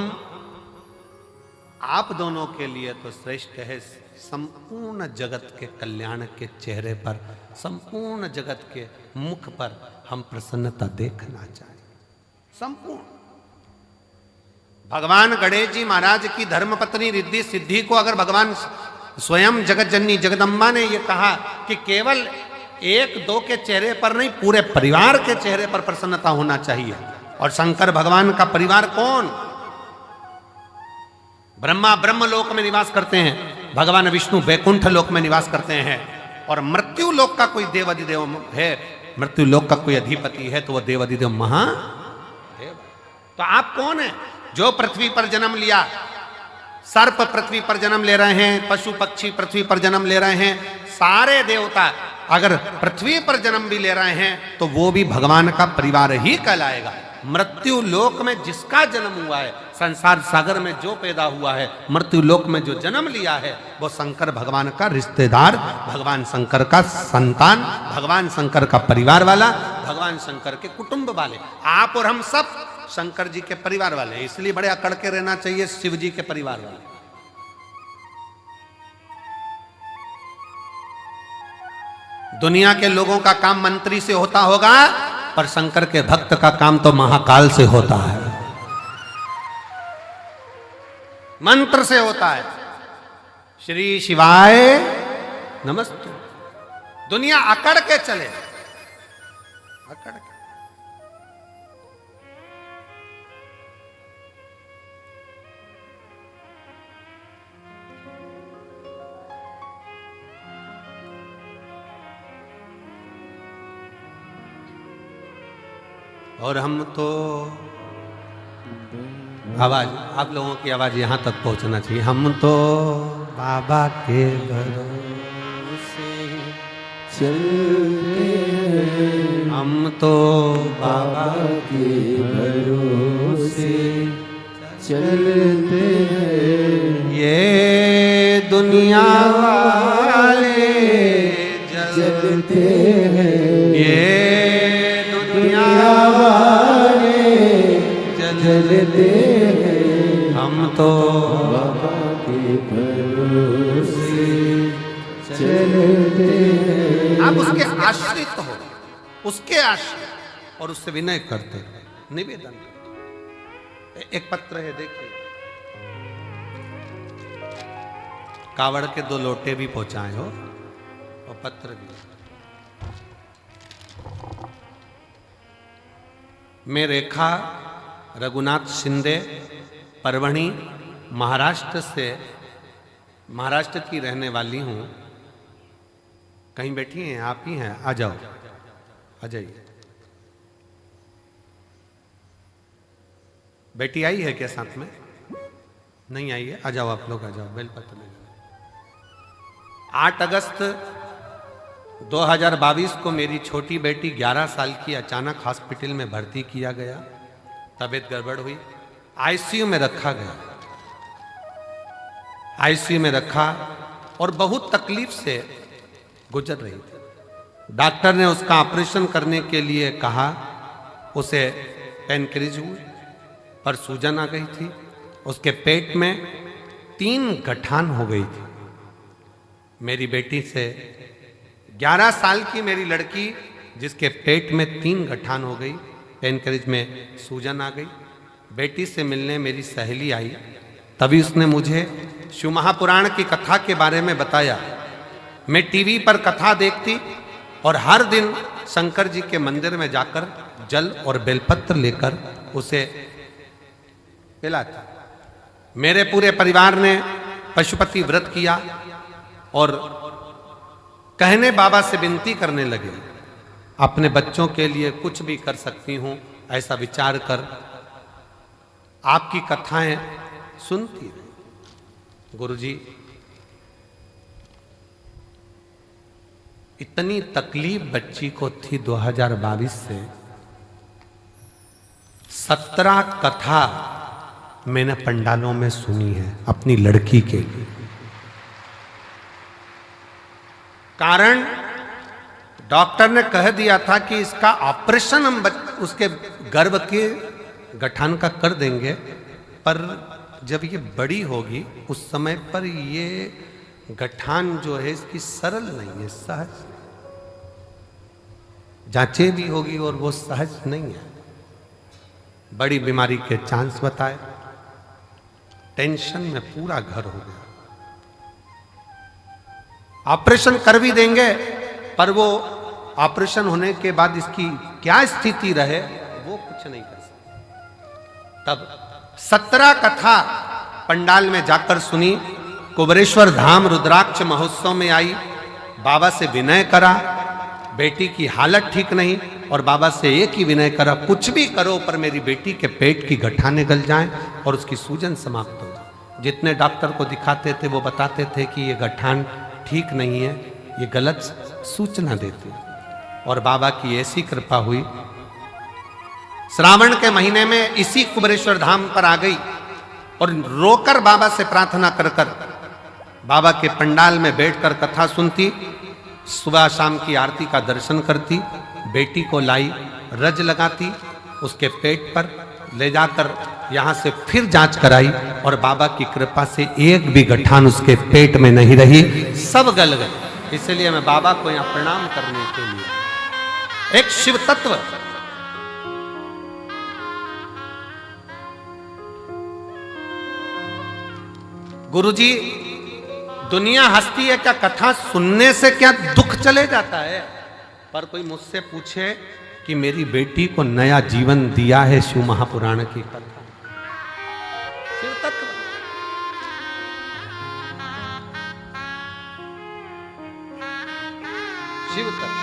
आप दोनों के लिए तो श्रेष्ठ है। संपूर्ण जगत के कल्याण के चेहरे पर, संपूर्ण जगत के मुख पर हम प्रसन्नता देखना चाहिए। संपूर्ण भगवान गणेश जी महाराज की धर्मपत्नी रिद्धि सिद्धि को अगर भगवान स्वयं जगत जननी जगदम्बा ने यह कहा कि केवल 1-2 के चेहरे पर नहीं, पूरे परिवार के चेहरे पर प्रसन्नता होना चाहिए। और शंकर भगवान का परिवार कौन? ब्रह्मा ब्रह्म लोक में निवास करते हैं, भगवान विष्णु वैकुंठ लोक में निवास करते हैं, और मृत्यु लोक का कोई देवाधिदेव है, मृत्यु लोक का कोई अधिपति है तो वह देवाधिदेव महादेव। तो आप कौन है? जो पृथ्वी पर जन्म लिया, सर्प पृथ्वी पर जन्म ले रहे हैं, पशु पक्षी पृथ्वी पर जन्म ले रहे हैं, सारे देवता अगर पृथ्वी पर जन्म भी ले रहे हैं तो वो भी भगवान का परिवार ही कहलाएगा। मृत्यु लोक में जिसका जन्म हुआ है, संसार सागर में जो पैदा हुआ है, मृत्यु लोक में जो जन्म लिया है, वो शंकर भगवान का रिश्तेदार, भगवान शंकर का संतान, भगवान शंकर का परिवार वाला, भगवान शंकर के कुटुंब वाले। आप और हम सब शंकर जी के परिवार वाले हैं, इसलिए बड़े अकड़ के रहना चाहिए शिव जी के परिवार वाले। दुनिया के लोगों का काम मंत्री से होता होगा, पर शंकर के भक्त का काम तो महाकाल से होता है, मंत्र से होता है। श्री शिवाय नमस्ते। दुनिया अकड़ के चले, अकड़ के। और हम तो आवाज, आप लोगों की आवाज यहां तक पहुंचना चाहिए। हम तो बाबा के भरोसे चलते हैं, हम तो बाबा के भरोसे चलते हैं। ये दुनिया वाले जलते हैं, ये दुनिया वाले जलते हैं। हम तो बाबा के भरोसे चलते हैं। आप उसके आश्रित हो, उसके आश्रित, और उससे विनय करते हो, निवेदन। एक पत्र है, देखिए, कावड़ के 2 लोटे भी पहुंचाए हो और पत्र भी। मैं रेखा रघुनाथ शिंदे, परवणी, महाराष्ट्र की रहने वाली हूं। कहीं बैठी हैं? आप ही हैं? आ जाओ, आ जाइए। बेटी आई है क्या साथ में? नहीं आई है? आ जाओ, आप लोग आ जाओ, बेलपत्र में। 8 अगस्त 2022 को मेरी छोटी बेटी 11 साल की अचानक हॉस्पिटल में भर्ती किया गया। तबीयत गड़बड़ हुई, आईसीयू में रखा गया। आईसीयू में रखा और बहुत तकलीफ से गुजर रही थी। डॉक्टर ने उसका ऑपरेशन करने के लिए कहा। उसे पेनक्रिज हुई, पर सूजन आ गई थी। उसके पेट में 3 गठान हो गई थी। मेरी बेटी से 11 साल की मेरी लड़की, जिसके पेट में 3 गठान हो गई, पेनक्रिज में सूजन आ गई। बेटी से मिलने मेरी सहेली आई, तभी उसने मुझे शिव महापुराण की कथा के बारे में बताया। मैं टीवी पर कथा देखती और हर दिन शंकर जी के मंदिर में जाकर जल और बेलपत्र लेकर उसे पिलाती। मेरे पूरे परिवार ने पशुपति व्रत किया और कहने बाबा से विनती करने लगे, अपने बच्चों के लिए कुछ भी कर सकती हूं, ऐसा विचार कर आपकी कथाएं सुनती रही। गुरुजी, इतनी तकलीफ बच्ची को थी 2022 से। 17 कथा मैंने पंडालों में सुनी है अपनी लड़की के लिए। कारण डॉक्टर ने कह दिया था कि इसका ऑपरेशन हम उसके गर्भ के गठान का कर देंगे, पर जब ये बड़ी होगी उस समय पर ये गठान जो है इसकी सरल नहीं है, सहज जांचे भी होगी और वो सहज नहीं है। बड़ी बीमारी के चांस बताए। टेंशन में पूरा घर हो गया। ऑपरेशन कर भी देंगे, पर वो ऑपरेशन होने के बाद इसकी क्या स्थिति रहे वो कुछ नहीं कर सकते। तब 17 कथा पंडाल में जाकर सुनी। कुबरेश्वर धाम रुद्राक्ष महोत्सव में आई, बाबा से विनय करा। बेटी की हालत ठीक नहीं और बाबा से एक ही विनय करा, कुछ भी करो पर मेरी बेटी के पेट की गठाने गल जाएं और उसकी सूजन समाप्त हो जाए। जितने डॉक्टर को दिखाते थे वो बताते थे कि ये गठान ठीक नहीं है, ये गलत सूचना देते। और बाबा की ऐसी कृपा हुई, श्रावण के महीने में इसी कुबरेश्वर धाम पर आ गई और रोकर बाबा से प्रार्थना कर कर बाबा के पंडाल में बैठकर कथा सुनती, सुबह शाम की आरती का दर्शन करती। बेटी को लाई, रज लगाती, उसके पेट पर ले जाकर यहाँ से फिर जांच कराई और बाबा की कृपा से एक भी गठान उसके पेट में नहीं रही, सब गल गए। इसलिए मैं बाबा को यहां प्रणाम करने के लिए। एक शिव तत्व, गुरुजी दुनिया हंसती है क्या कथा सुनने से क्या दुख चले जाता है, पर कोई मुझसे पूछे कि मेरी बेटी को नया जीवन दिया है शिव महापुराण की कथा। शिव तत्व, शिव तत्व।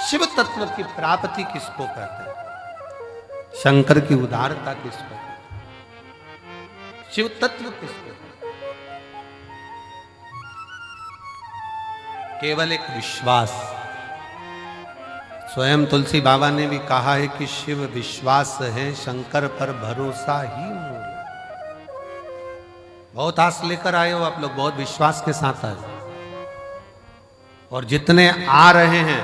शिव तत्व की प्राप्ति किसको कहते हैं? शंकर की उदारता किसको कहते हैं? शिव तत्व किसको कहते हैं? केवल एक विश्वास। स्वयं तुलसी बाबा ने भी कहा है कि शिव विश्वास है, शंकर पर भरोसा ही मूल। बहुत आस लेकर आए हो आप लोग, बहुत विश्वास के साथ आए, और जितने आ रहे हैं,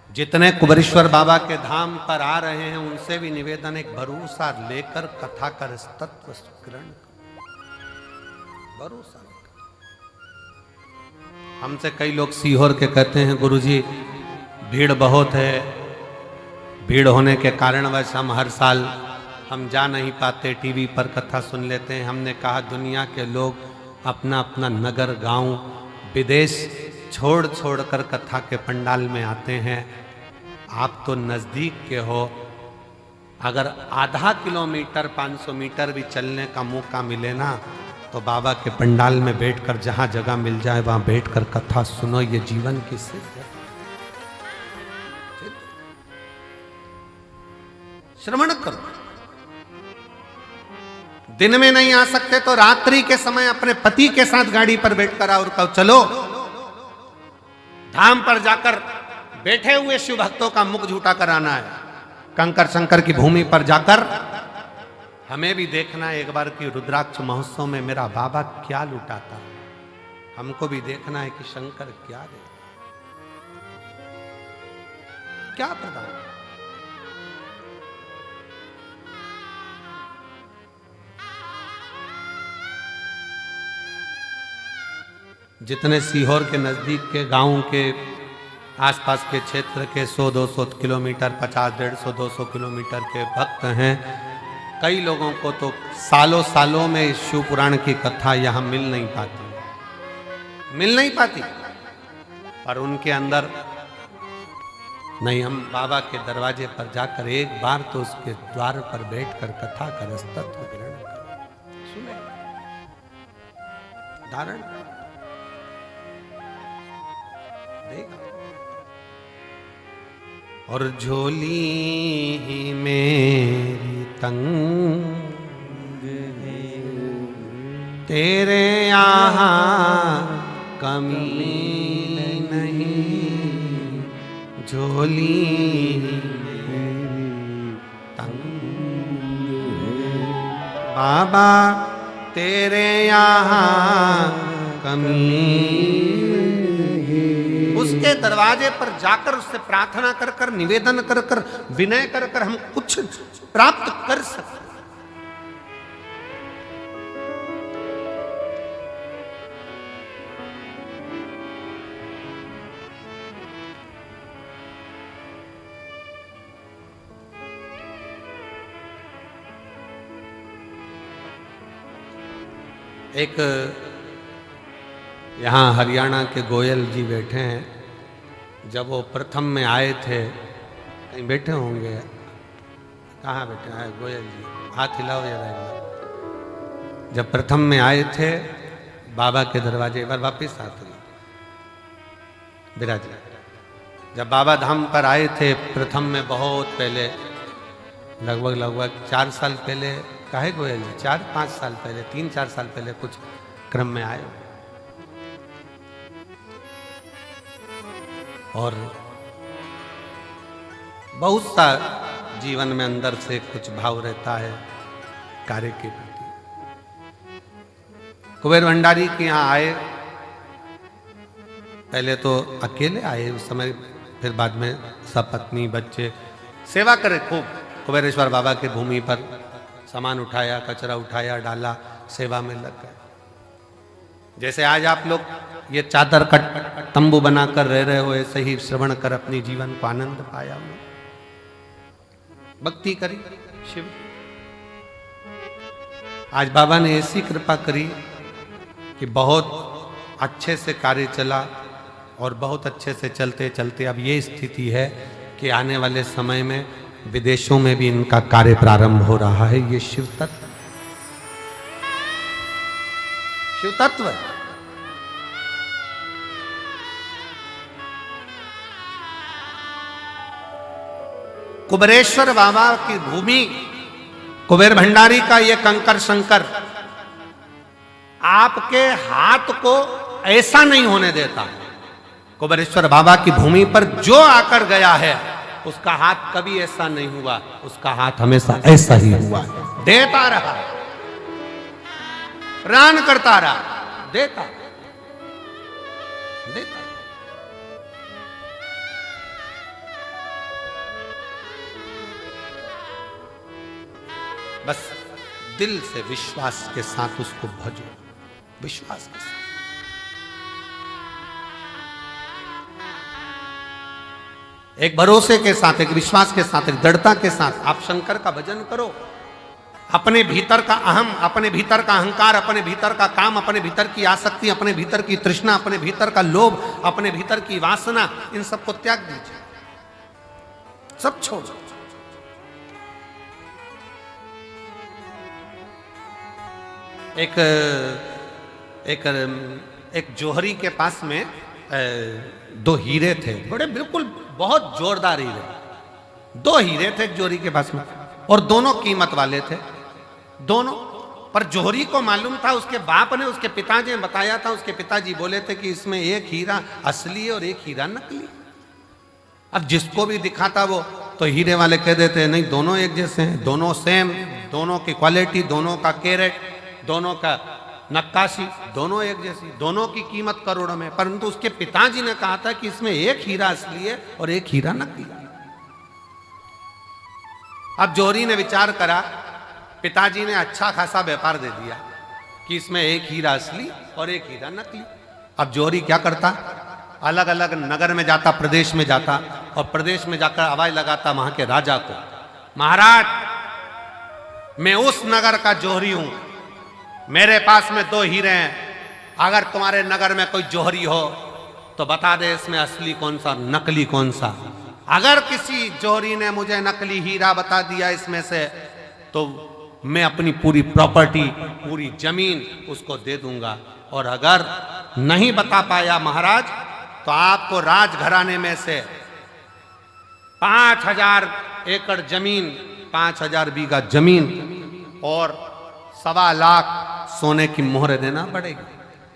जितने कुबेरेश्वर बाबा के धाम पर आ रहे हैं, उनसे भी निवेदन, एक भरोसा लेकर कथा कर तत्व ग्रहण कर, भरोसा लेकर। हमसे कई लोग सीहोर के कहते हैं गुरुजी भीड़ बहुत है, भीड़ होने के कारणवश हम हर साल हम जा नहीं पाते, टीवी पर कथा सुन लेते हैं। हमने कहा दुनिया के लोग अपना अपना नगर गांव विदेश छोड़ छोड़ कर कथा के पंडाल में आते हैं, आप तो नज़दीक के हो, अगर आधा किलोमीटर 500 मीटर भी चलने का मौका मिले ना, तो बाबा के पंडाल में बैठकर जहां जगह मिल जाए वहां बैठकर कथा सुनो, ये जीवन की सिद्ध है। श्रवण करो। दिन में नहीं आ सकते तो रात्रि के समय अपने पति के साथ गाड़ी पर बैठकर आओ और कहो चलो धाम पर जाकर बैठे हुए शिव भक्तों का मुख झूठा कराना है। कंकर शंकर की भूमि पर जाकर हमें भी देखना है एक बार कि रुद्राक्ष महोत्सव में मेरा बाबा क्या लुटाता है, हमको भी देखना है कि शंकर क्या दे, क्या प्रदान। जितने सीहोर के नजदीक के गांव के आसपास के क्षेत्र के 100-200 किलोमीटर, 50-150-200 किलोमीटर के भक्त हैं, कई लोगों को तो सालों सालों में शिव पुराण की कथा यहाँ मिल नहीं पाती, पर उनके अंदर नहीं, हम बाबा के दरवाजे पर जाकर एक बार तो उसके द्वार पर बैठकर कथा का तत्व ग्रहण करें, सुने, धारण देगा। और झोली मेरी तंग तेरे यहाँ कमी नहीं, झोली तंग बाबा तेरे यहाँ कमी। उसके दरवाजे पर जाकर उससे प्रार्थना कर कर, निवेदन कर कर, विनय कर कर हम कुछ प्राप्त कर सकते। एक यहाँ हरियाणा के गोयल जी बैठे हैं, जब वो प्रथम में आए थे, कहीं बैठे होंगे, कहाँ बैठे हैं गोयल जी, हाथ हिलाओ जरा एक बार। जब प्रथम में आए थे बाबा के दरवाजे, एक बार वापिस आते विराज, जब बाबा धाम पर आए थे प्रथम में, बहुत पहले, लगभग 4 साल पहले, काहे गोयल जी 4-5 साल पहले, 3-4 साल पहले कुछ क्रम में आए। और बहुत सा जीवन में अंदर से कुछ भाव रहता है कार्य के प्रति। कुबेर भंडारी के यहाँ आए, पहले तो अकेले आए उस समय, फिर बाद में सब पत्नी बच्चे सेवा करे खूब। कुबेरेश्वर बाबा की भूमि पर सामान उठाया, कचरा उठाया, डाला, सेवा में लग गए। जैसे आज आप लोग ये चादर का तंबू बनाकर रह रहे हो, ऐसे ही श्रवण कर अपनी जीवन को आनंद पाया, भक्ति करी शिव। आज बाबा ने ऐसी कृपा करी कि बहुत अच्छे से कार्य चला और बहुत अच्छे से चलते चलते अब ये स्थिति है कि आने वाले समय में विदेशों में भी इनका कार्य प्रारंभ हो रहा है। ये शिव तत्व, शिव तत्व। कुबेरेश्वर बाबा की भूमि, कुबेर भंडारी का ये कंकर शंकर आपके हाथ को ऐसा नहीं होने देता। कुबेरेश्वर बाबा की भूमि पर जो आकर गया है उसका हाथ कभी ऐसा नहीं हुआ, उसका हाथ हमेशा ऐसा ही हुआ, देता रहा, प्राण करता रहा, देता देता। बस दिल से विश्वास के साथ उसको भजो, विश्वास के साथ। एक भरोसे के साथ, एक विश्वास के साथ, एक दृढ़ता के साथ आप शंकर का भजन करो। अपने भीतर का अहम, अपने भीतर का अहंकार, अपने भीतर का काम, अपने भीतर की आसक्ति, अपने भीतर की तृष्णा, अपने भीतर का लोभ, अपने भीतर की वासना, इन सबको त्याग दीजिए, सब छोड़। एक जौहरी के पास में दो हीरे थे, बड़े बिल्कुल बहुत जोरदार हीरे। दो हीरे थे एक जौहरी के पास में और दोनों कीमत वाले थे, दोनों। पर जौहरी को मालूम था, उसके बाप ने, उसके पिताजी ने बताया था, उसके पिताजी बोले थे कि इसमें एक हीरा असली और एक हीरा नकली। अब जिसको भी दिखा था वो तो हीरे वाले कह देते हैं नहीं दोनों एक जैसे हैं, दोनों सेम, दोनों की क्वालिटी, दोनों का कैरेट, दोनों का नक्काशी, दोनों एक जैसी, दोनों की कीमत करोड़ों में। परंतु उसके पिताजी ने कहा था कि इसमें एक हीरा असली है और एक हीरा नकली। अब जौहरी ने विचार करा, पिताजी ने अच्छा खासा व्यापार दे दिया कि इसमें एक हीरा असली और एक हीरा नकली। अब जौहरी क्या करता, अलग अलग नगर में जाता, प्रदेश में जाता और प्रदेश में जाकर आवाज लगाता वहां के राजा को, महाराज मैं उस नगर का जौहरी हूं, मेरे पास में दो हीरे हैं, अगर तुम्हारे नगर में कोई जौहरी हो तो बता दे इसमें असली कौन सा, नकली कौन सा। अगर किसी जौहरी ने मुझे नकली हीरा बता दिया इसमें से तो मैं अपनी पूरी प्रॉपर्टी, पूरी जमीन उसको दे दूंगा, और अगर नहीं बता पाया महाराज तो आपको राजघराने में से 5000 एकड़ जमीन, 5000 बीघा जमीन और 1.25 लाख सोने की मोहर देना पड़ेगी।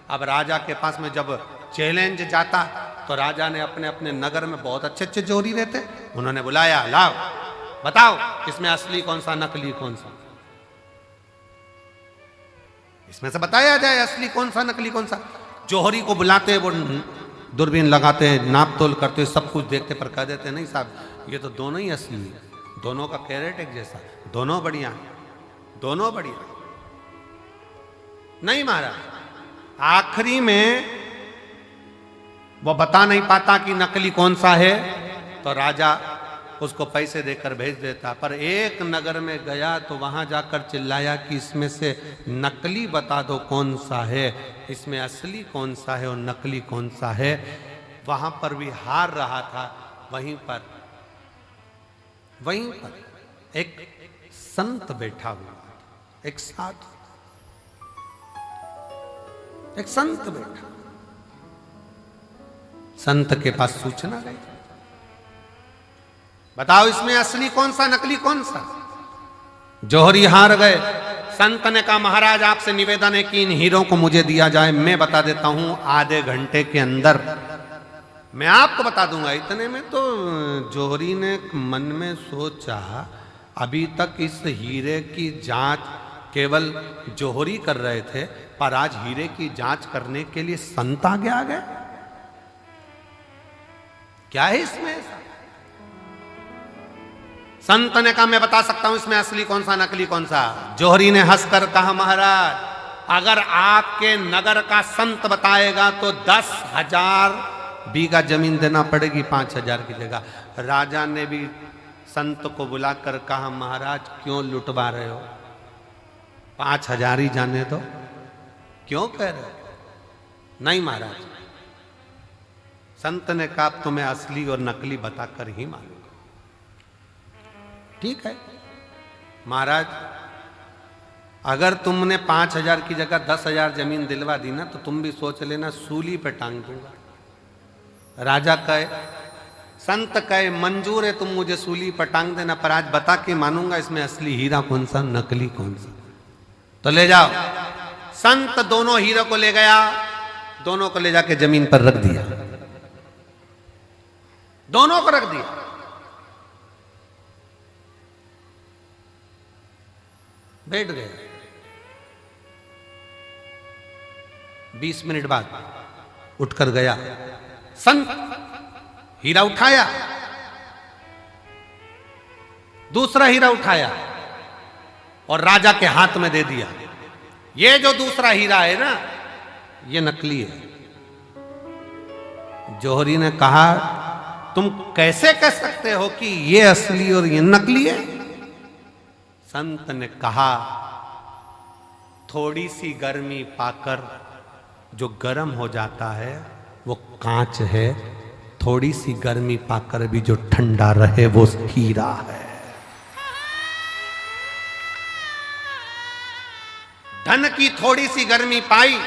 अब राजा के पास में जब चैलेंज जाता तो राजा ने अपने अपने नगर में बहुत अच्छे अच्छे जौहरी रहते, उन्होंने बुलाया, लाओ बताओ इसमें असली कौन सा, नकली कौन सा, इसमें से बताया जाए असली कौन सा, नकली कौन सा। जौहरी को बुलाते, वो दूरबीन लगाते, नाप तोल करते, सब कुछ देखते, पर कह देते नहीं साहब ये तो दोनों ही असली है, दोनों का कैरेट एक जैसा, दोनों बढ़िया, दोनों बढ़िया। नहीं महाराज, आखिरी में वो बता नहीं पाता कि नकली कौन सा है तो राजा उसको पैसे देकर भेज देता। पर एक नगर में गया तो वहां जाकर चिल्लाया कि इसमें से नकली बता दो कौन सा है, इसमें असली कौन सा है और नकली कौन सा है। वहां पर भी हार रहा था। वहीं पर एक संत बैठा हुआ, एक साधु, एक संत बैठा। संत के पास सूचना गई, बताओ इसमें असली कौन सा, नकली कौन सा। जौहरी हार गए। संत ने कहा महाराज आपसे निवेदन है कि इन हीरों को मुझे दिया जाए, मैं बता देता हूं आधे घंटे के अंदर मैं आपको बता दूंगा। इतने में तो जौहरी ने मन में सोचा, अभी तक इस हीरे की जांच केवल जौहरी कर रहे थे, पर आज हीरे की जांच करने के लिए संत आगे आ गए। क्या है इसमें ऐसा? संत ने कहा मैं बता सकता हूं इसमें असली कौन सा नकली कौन सा। जौहरी ने हंसकर कहा महाराज अगर आपके नगर का संत बताएगा तो 10,000 बीघा जमीन देना पड़ेगी 5,000 की जगह। राजा ने भी संत को बुलाकर कहा महाराज क्यों लुटवा रहे हो, 5,000 ही जाने दो। क्यों कह रहे हो? नहीं महाराज। संत ने कहा तुम्हें असली और नकली बताकर ही मालूंगा। ठीक है महाराज, अगर तुमने 5,000 की जगह 10,000 जमीन दिलवा दी ना तो तुम भी सोच लेना सूली पे टांग दूंगा। राजा कहे, संत कहे मंजूर है तुम मुझे सूली पर टांग देना, पर आज बता के मानूंगा इसमें असली हीरा कौन सा नकली कौन सा। तो ले जाओ। संत दोनों हीरो को ले गया, दोनों को ले जाके जमीन पर रख दिया, दोनों को रख दिया। बैठ गए। 20 मिनट बाद उठकर गया संत, हीरा उठाया, दूसरा हीरा उठाया और राजा के हाथ में दे दिया। ये जो दूसरा हीरा है ना ये नकली है। जौहरी ने कहा तुम कैसे कह सकते हो कि ये असली और ये नकली है? संत ने कहा थोड़ी सी गर्मी पाकर जो गर्म हो जाता है वो कांच है, थोड़ी सी गर्मी पाकर भी जो ठंडा रहे वो हीरा है। धन की थोड़ी सी गर्मी पाई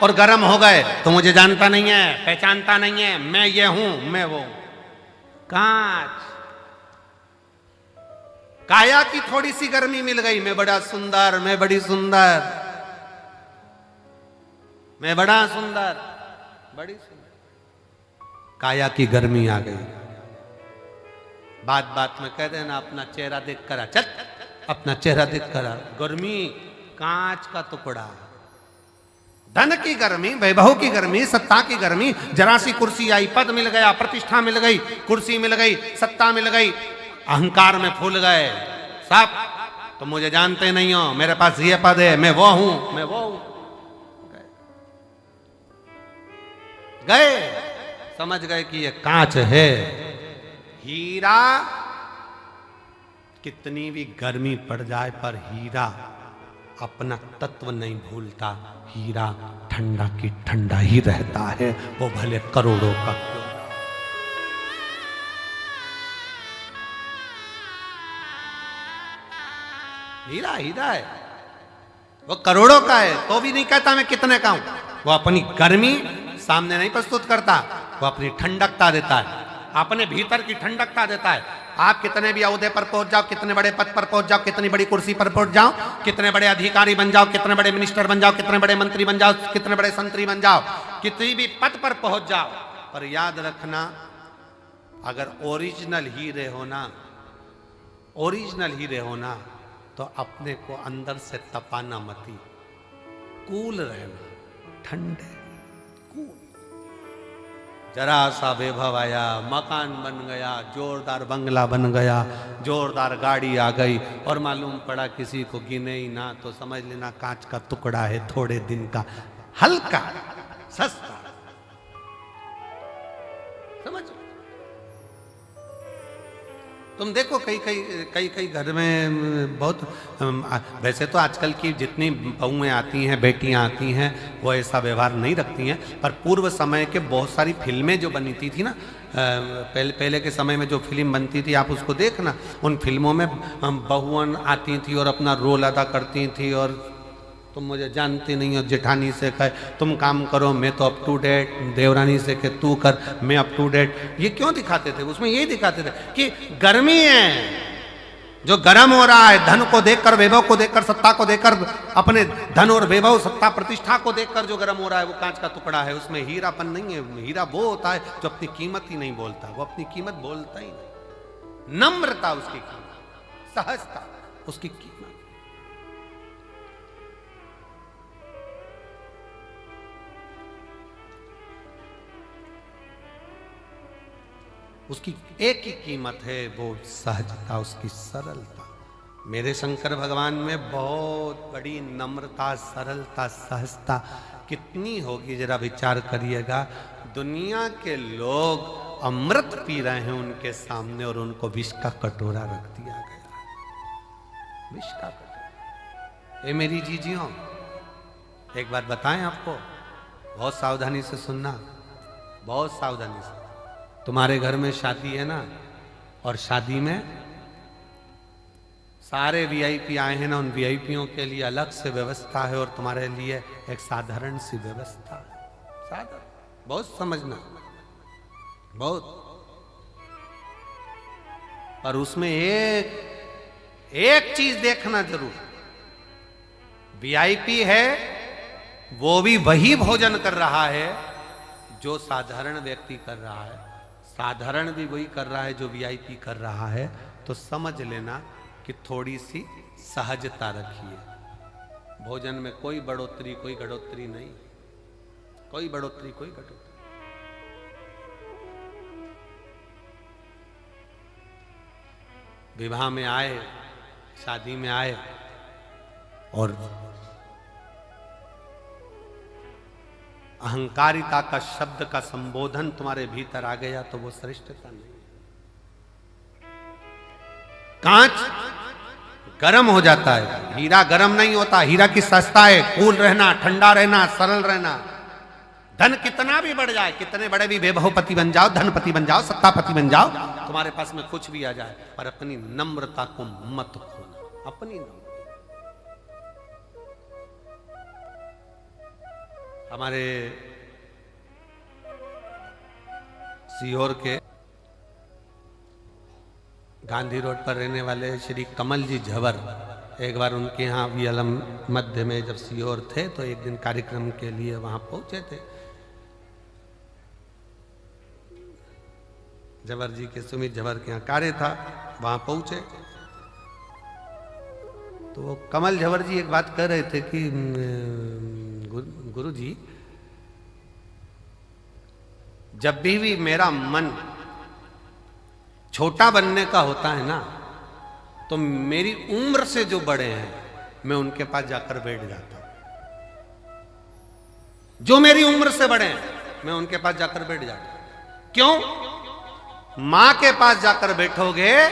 और गर्म हो गए तो मुझे जानता नहीं है, पहचानता नहीं है, मैं ये हूं मैं वो। कांच। काया की थोड़ी सी गर्मी मिल गई, मैं बड़ा सुंदर, मैं बड़ी सुंदर, मैं बड़ा सुंदर, बड़ी सुंदर। काया की गर्मी आ गई। बात बात में कह देना अपना चेहरा देख कर आ, चल अपना चेहरा देख कर आ। गर्मी कांच का टुकड़ा। धन की गर्मी, वैभव की गर्मी, सत्ता की गर्मी, जरा सी कुर्सी आई, पद मिल गया, प्रतिष्ठा मिल गई, कुर्सी मिल गई, सत्ता मिल गई, अहंकार में फूल गए सब। तो मुझे जानते नहीं हो, मेरे पास ये पद है, मैं वो हूं, मैं वो हूं। गए समझ गए कि ये कांच है। हीरा कितनी भी गर्मी पड़ जाए पर हीरा अपना तत्व नहीं भूलता। हीरा ठंडा की ठंडा ही रहता है, वो भले करोड़ों का क्यों। हीरा हीरा है, वो करोड़ों का है तो भी नहीं कहता मैं कितने का हूं। वो अपनी गर्मी सामने नहीं प्रस्तुत करता, वो अपनी ठंडकता देता है, अपने भीतर की ठंडकता देता है। आप कितने भी ओहदे पर पहुंच जाओ, कितने बड़े पद पर पहुंच जाओ, कितनी बड़ी कुर्सी पर पहुंच जाओ, कितने बड़े अधिकारी बन जाओ, कितने बड़े मिनिस्टर बन जाओ, कितने बड़े मंत्री बन जाओ, कितने बड़े संतरी बन जाओ, कितनी भी पद पर पहुंच जाओ, पर याद रखना अगर ओरिजिनल हीरे होना, ओरिजिनल हीरे होना तो अपने को अंदर से तपाना मती, कूल रहना, ठंडे कूल। जरा सा वैभव आया, मकान बन गया, जोरदार बंगला बन गया, जोरदार गाड़ी आ गई और मालूम पड़ा किसी को गिने ही ना तो समझ लेना कांच का टुकड़ा है, थोड़े दिन का, हल्का सस्ता। समझ तुम देखो कई घर में बहुत, वैसे तो आजकल की जितनी बहुएं आती हैं, बेटियां आती हैं, वो ऐसा व्यवहार नहीं रखती हैं, पर पूर्व समय के बहुत सारी फिल्में जो बनती थी ना, पहले के समय में जो फिल्म बनती थी आप उसको देखना, उन फिल्मों में बहुआं आती थी और अपना रोल अदा करती थी और तुम मुझे जानती नहीं हो, जेठानी से कहे तुम काम करो मैं तो अप टू डेट, देवरानी से कहे तू कर मैं अप टू डेट। ये क्यों दिखाते थे? उसमें यही दिखाते थे कि गर्मी है, जो गर्म हो रहा है धन को देखकर, वैभव को देखकर, सत्ता को देखकर, अपने धन और वैभव, सत्ता, प्रतिष्ठा को देखकर जो गर्म हो रहा है वो कांच का टुकड़ा है, उसमें हीरापन नहीं है। हीरा वो होता है जो अपनी कीमत ही नहीं बोलता, वो अपनी कीमत बोलता ही नहीं। नम्रता उसकी कीमत, सहजता उसकी कीमत। उसकी एक ही कीमत है, वो सहजता, उसकी सरलता। मेरे शंकर भगवान में बहुत बड़ी नम्रता, सरलता, सहजता कितनी होगी जरा विचार करिएगा। दुनिया के लोग अमृत पी रहे हैं उनके सामने और उनको विष का कटोरा रख दिया गया, विष का कटोरा। ये मेरी जीजियों, एक बात बताएं आपको, बहुत सावधानी से सुनना, बहुत सावधानी से। तुम्हारे घर में शादी है ना, और शादी में सारे वीआईपी आए हैं ना, उन वीआईपीओं के लिए अलग से व्यवस्था है और तुम्हारे लिए एक साधारण सी व्यवस्था है। साधारण, बहुत समझना, बहुत। पर उसमें एक चीज देखना जरूर, वीआईपी है वो भी वही भोजन कर रहा है जो साधारण व्यक्ति कर रहा है, साधारण भी वही कर रहा है जो वीआईपी कर रहा है। तो समझ लेना कि थोड़ी सी सहजता रखिए। भोजन में कोई बढ़ोतरी, कोई घटोतरी नहीं, कोई बढ़ोतरी, कोई घटोतरी। विवाह में आए, शादी में आए और अहंकारिता का शब्द का संबोधन तुम्हारे भीतर आ गया तो वो श्रेष्ठता नहीं। कांच गर्म हो जाता है, हीरा गर्म नहीं होता। हीरा की सस्ता है, कूल रहना, ठंडा रहना, सरल रहना। धन कितना भी बढ़ जाए, कितने बड़े भी वैभवपति बन जाओ, धनपति बन जाओ, सत्तापति बन जाओ, तुम्हारे पास में कुछ भी आ जाए, पर अपनी नम्रता को मत खोना, अपनी नम्रता। हमारे सीहोर के गांधी रोड पर रहने वाले श्री कमल जी झवर, एक बार उनके यहाँ वियलम मध्य में जब सीहोर थे तो एक दिन कार्यक्रम के लिए वहां पहुंचे थे। झवर जी के, सुमित झवर के यहाँ कार्य था, वहां पहुंचे तो वो कमल झवर जी एक बात कर रहे थे कि गुरु जी, जब भी मेरा मन छोटा बनने का होता है ना, तो मेरी उम्र से जो बड़े हैं मैं उनके पास जाकर बैठ जाता हूं। जो मेरी उम्र से बड़े हैं मैं उनके पास जाकर बैठ जाता हूं। क्यों? मां के पास जाकर बैठोगे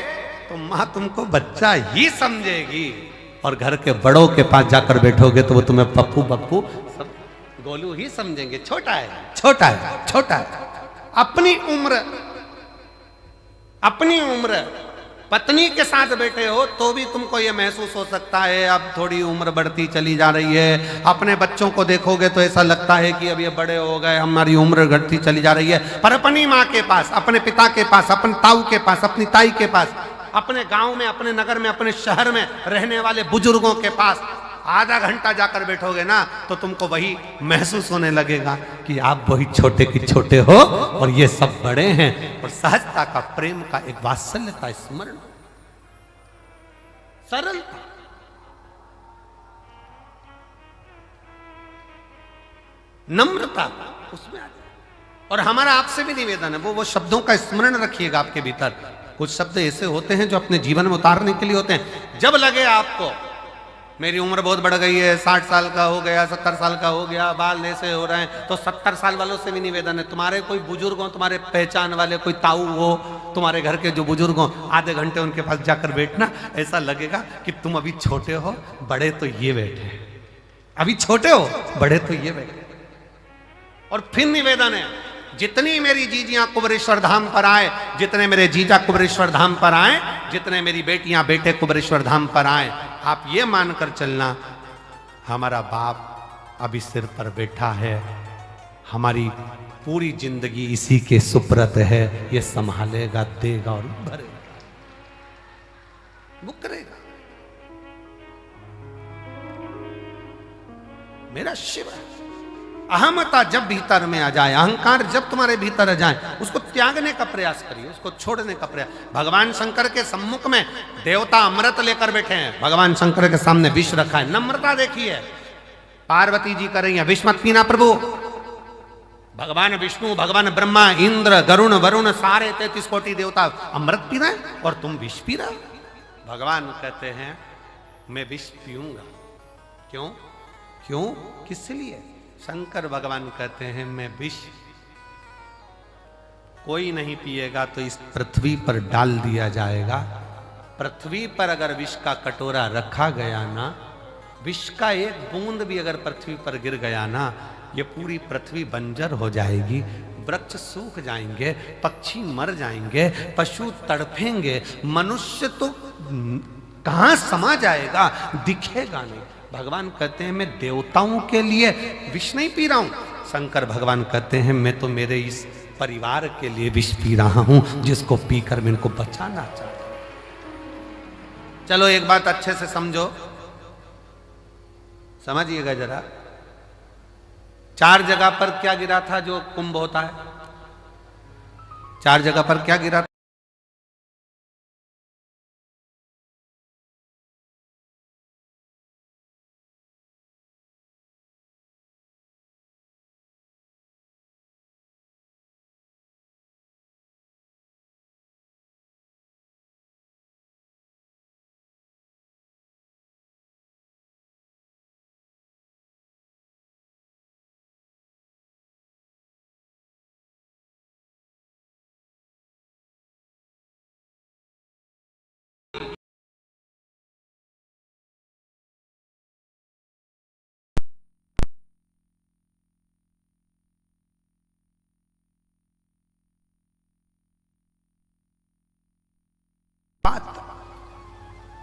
तो मां तुमको बच्चा ही समझेगी, और घर के बड़ों के पास जाकर बैठोगे तो वो तुम्हें पप्पू बप्पू सब गोलू ही समझेंगे। छोटा है, छोटा है, छोटा है। अपनी उम्र पत्नी के साथ बैठे हो तो भी तुमको ये महसूस हो सकता है अब थोड़ी उम्र बढ़ती चली जा रही है। अपने बच्चों को देखोगे तो ऐसा लगता है कि अब ये बड़े हो गए, हमारी उम्र घटती चली जा रही है। पर अपनी माँ के पास, अपने पिता के पास, अपने ताऊ के पास, अपनी ताई के पास, अपने गांव में, अपने नगर में, अपने शहर में रहने वाले बुजुर्गों के पास आधा घंटा जाकर बैठोगे ना तो तुमको वही महसूस होने लगेगा कि आप वही छोटे की छोटे हो और ये सब बड़े हैं। और सहजता का, प्रेम का, एक वात्सल्य का स्मरण, सरलता, नम्रता उसमें आ जाए। और हमारा आपसे भी निवेदन है, वो शब्दों का स्मरण रखिएगा आपके भीतर। कुछ शब्द ऐसे होते हैं जो अपने जीवन में उतारने के लिए होते हैं। जब लगे आपको मेरी उम्र बहुत बढ़ गई है, 60 साल का हो गया, 70 साल का हो गया, बाल ऐसे हो रहे हैं, तो 70 साल वालों से भी निवेदन है, तुम्हारे कोई बुजुर्ग हो, तुम्हारे पहचान वाले कोई ताऊ हो, तुम्हारे घर के जो बुजुर्ग हो, आधे घंटे उनके पास जाकर बैठना। ऐसा लगेगा कि तुम अभी छोटे हो, बड़े तो ये बैठे, अभी छोटे हो, बड़े तो ये बैठे। और फिर निवेदन है, जितनी मेरी जीजियां कुबरेश्वर धाम पर आए, जितने मेरे जीजा कुबरेश्वर धाम पर आए, जितने मेरी बेटियां बेटे कुबरेश्वर धाम पर आए, आप ये मानकर चलना हमारा बाप अभी सिर पर बैठा है, हमारी पूरी जिंदगी इसी के सुप्रत है, ये संभालेगा, देगा और भरेगा। वो करेगा। मेरा शिव है। अहमता जब भीतर में आ जाए, अहंकार जब तुम्हारे भीतर आ जाए, उसको त्यागने का प्रयास करिए, उसको छोड़ने का प्रयास। भगवान शंकर के सम्मुख में देवता अमृत लेकर बैठे हैं, भगवान शंकर के सामने विष रखा है। नम्रता देखिए, पार्वती जी कर रही है, विष मत पीना प्रभु। भगवान विष्णु, भगवान ब्रह्मा, इंद्र, गरुण, वरुण, सारे 33 कोटि देवता अमृत पी रहे हैं और तुम विष पी रहे हो। भगवान कहते हैं मैं विष पीऊंगा। क्यों? क्यों? किस लिए? शंकर भगवान कहते हैं मैं विष कोई नहीं पिएगा तो इस पृथ्वी पर डाल दिया जाएगा। पृथ्वी पर अगर विष का कटोरा रखा गया ना, विष का एक बूंद भी अगर पृथ्वी पर गिर गया ना, ये पूरी पृथ्वी बंजर हो जाएगी, वृक्ष सूख जाएंगे, पक्षी मर जाएंगे, पशु तड़फेंगे, मनुष्य तो कहां समा जाएगा, दिखेगा नहीं। भगवान कहते हैं मैं देवताओं के लिए विष नहीं पी रहा हूं। शंकर भगवान कहते हैं मैं तो मेरे इस परिवार के लिए विष पी रहा हूं, जिसको पीकर मैं इनको बचाना चाहता हूं। चलो एक बात अच्छे से समझो, समझिएगा जरा। 4 जगह पर क्या गिरा था जो कुंभ होता है? 4 जगह पर क्या गिरा था?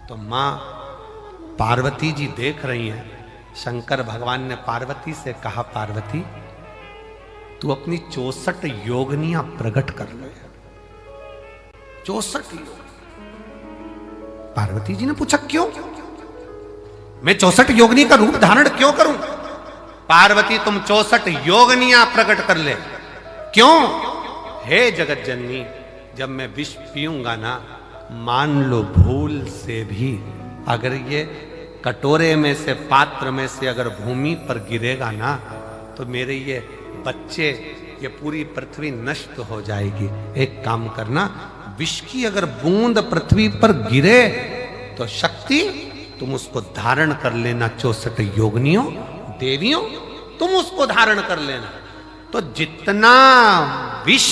तो मां पार्वती जी देख रही हैं। शंकर भगवान ने पार्वती से कहा पार्वती तू अपनी 64 योगनियां प्रकट कर ले। 64 योग। पार्वती जी ने पूछा क्यों? मैं 64 योगनी का रूप धारण क्यों करूं? पार्वती तुम 64 योगनियां प्रकट कर ले। क्यों? हे जगत जननी, जब मैं विष पीऊंगा ना, मान लो भूल से भी अगर ये कटोरे में से, पात्र में से अगर भूमि पर गिरेगा ना, तो मेरे ये बच्चे, ये पूरी पृथ्वी नष्ट हो जाएगी। एक काम करना, विष की अगर बूंद पृथ्वी पर गिरे तो शक्ति तुम उसको धारण कर लेना। 64 योगनियों, देवियों, तुम उसको धारण कर लेना। तो जितना विष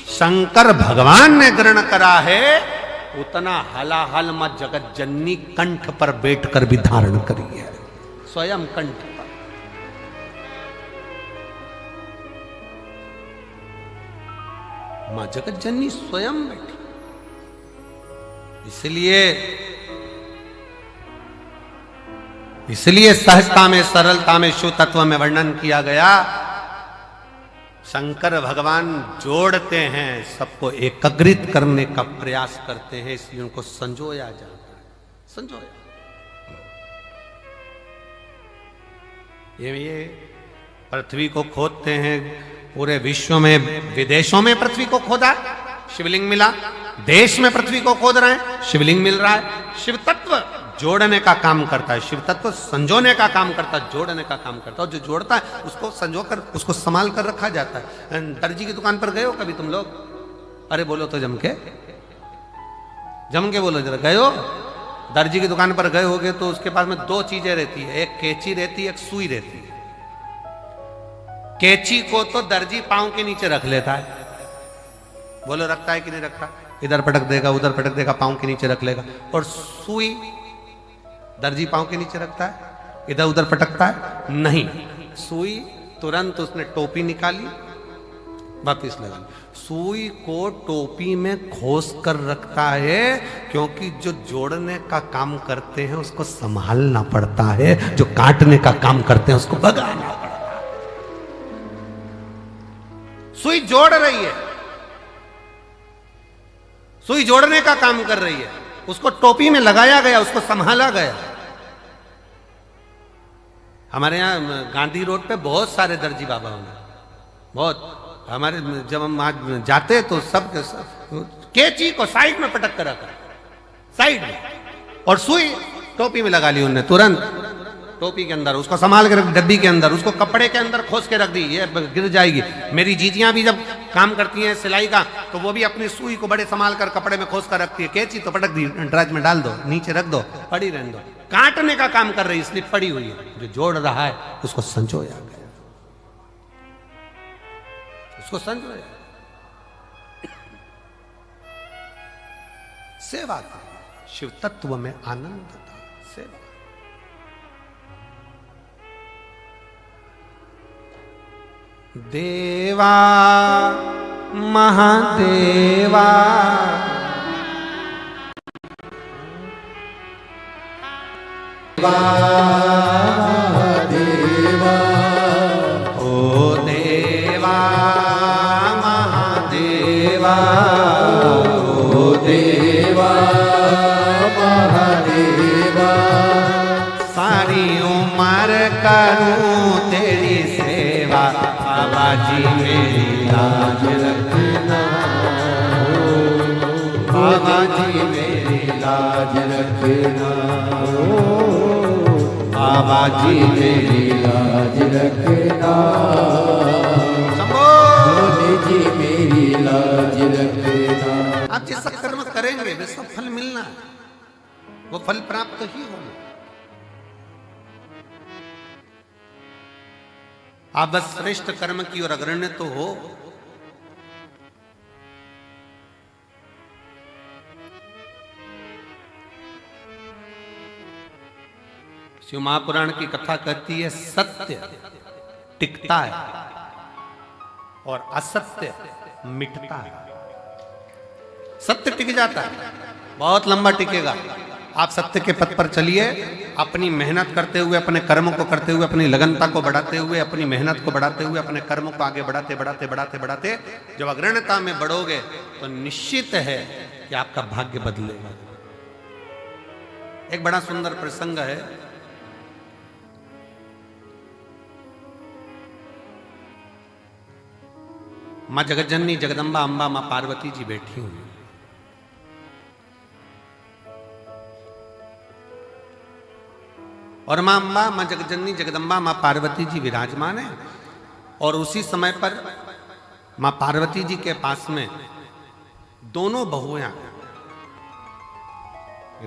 शंकर भगवान ने ग्रहण करा है, उतना हलाहल मां जगत जननी कंठ पर बैठकर भी धारण करी है, स्वयं कंठ पर। मां जगत जननी स्वयं बैठी। इसलिए सहजता में, सरलता में, शुद्ध तत्व में वर्णन किया गया। शंकर भगवान जोड़ते हैं, सबको एकत्रित करने का प्रयास करते हैं, इसलिए उनको संजोया जाता है। संजोया। ये पृथ्वी को खोदते हैं, पूरे विश्व में, विदेशों में पृथ्वी को खोदा, शिवलिंग मिला। देश में पृथ्वी को खोद रहे हैं, शिवलिंग मिल रहा है। शिव तत्व जोड़ने का काम करता है, शिव तत्व संजोने का काम करता है, जोड़ने का काम करता है। और जो जोड़ता है उसको संजोकर, उसको संभाल कर रखा जाता है। दर्जी की दुकान पर गए हो कभी तुम लोग? अरे बोलो तो जम के बोलो जरा। गए हो? दर्जी की दुकान पर गए होगे तो उसके पास में 2 चीजें रहती है, एक कैंची रहती है, एक सुई रहती है। कैंची को तो दर्जी पांव के नीचे रख लेता है, बोलो रखता है कि नहीं रखता? इधर पटक देगा, उधर पटक देगा, पांव के नीचे रख लेगा। और सुई दर्जी पांव के नीचे रखता है, इधर उधर पटकता है? नहीं, सुई तुरंत उसने टोपी निकाली, वापिस लगा ली। सुई को टोपी में खोस कर रखता है, क्योंकि जो जोड़ने का काम करते हैं उसको संभालना पड़ता है, जो काटने का काम करते हैं उसको भगाना पड़ता है। सुई जोड़ रही है, सुई जोड़ने का काम कर रही है, उसको टोपी में लगाया गया, उसको संभाला गया। हमारे यहाँ गांधी रोड पे बहुत सारे दर्जी बाबा होंगे, बहुत। हमारे जब हम वहां जाते तो सब के सब कैंची को साइड में पटक कर रखा, साइड में, और सुई टोपी में लगा ली उन्होंने तुरंत, टोपी के अंदर उसको संभाल के रख, डब्बी के अंदर उसको कपड़े के अंदर खोस के रख दी, ये गिर जाएगी। मेरी जीजियां भी जब काम करती हैं सिलाई का तो वो भी अपनी सुई को बड़े संभाल कर कपड़े में खोस कर रखती है। कैंची तो पटक दी, ड्राज में डाल दो, नीचे रख दो, पड़ी रहने दो। काटने का काम कर रही इसलिए पड़ी हुई है, जो जोड़ रहा है उसको संजोया गया, उसको संजोया। सेवा का शिव तत्व में आनंद था, सेवा। देवा महादेवा देवा ओ देवा महादेवा, ओ देवा महादेवा, सारी उम्र करूं तेरी सेवा, बाबा जी मेरी लाज रखना, बाबा जी मेरी लाज रखना, बाबा जी मेरी लाज रखना, शंभो भोले जी मेरी लाज रखना। आप जैसा कर्म करेंगे वैसा फल मिलना है, वो फल प्राप्त ही होगा। आप बस श्रेष्ठ कर्म की ओर अग्रण्य तो हो। शिव महापुराण की कथा कहती है सत्य टिकता है और असत्य मिटता है। सत्य टिक जाता है, बहुत लंबा टिकेगा। आप सत्य के पथ पर चलिए, अपनी मेहनत करते हुए, अपने कर्मों को करते हुए, अपनी लगनता को बढ़ाते हुए, अपनी मेहनत को बढ़ाते हुए, अपने कर्मों को आगे बढ़ाते बढ़ाते बढ़ाते बढ़ाते जब अग्रण्यता में बढ़ोगे तो निश्चित है कि आपका भाग्य बदलेगा। एक बड़ा सुंदर प्रसंग है। मां जगज्जननी जगदम्बा अंबा मां पार्वती जी बैठी हुई, और मां अंबा मां जगज्जननी जगदम्बा मां पार्वती जी विराजमान है। और उसी समय पर मां पार्वती जी के पास में दोनों बहुएं,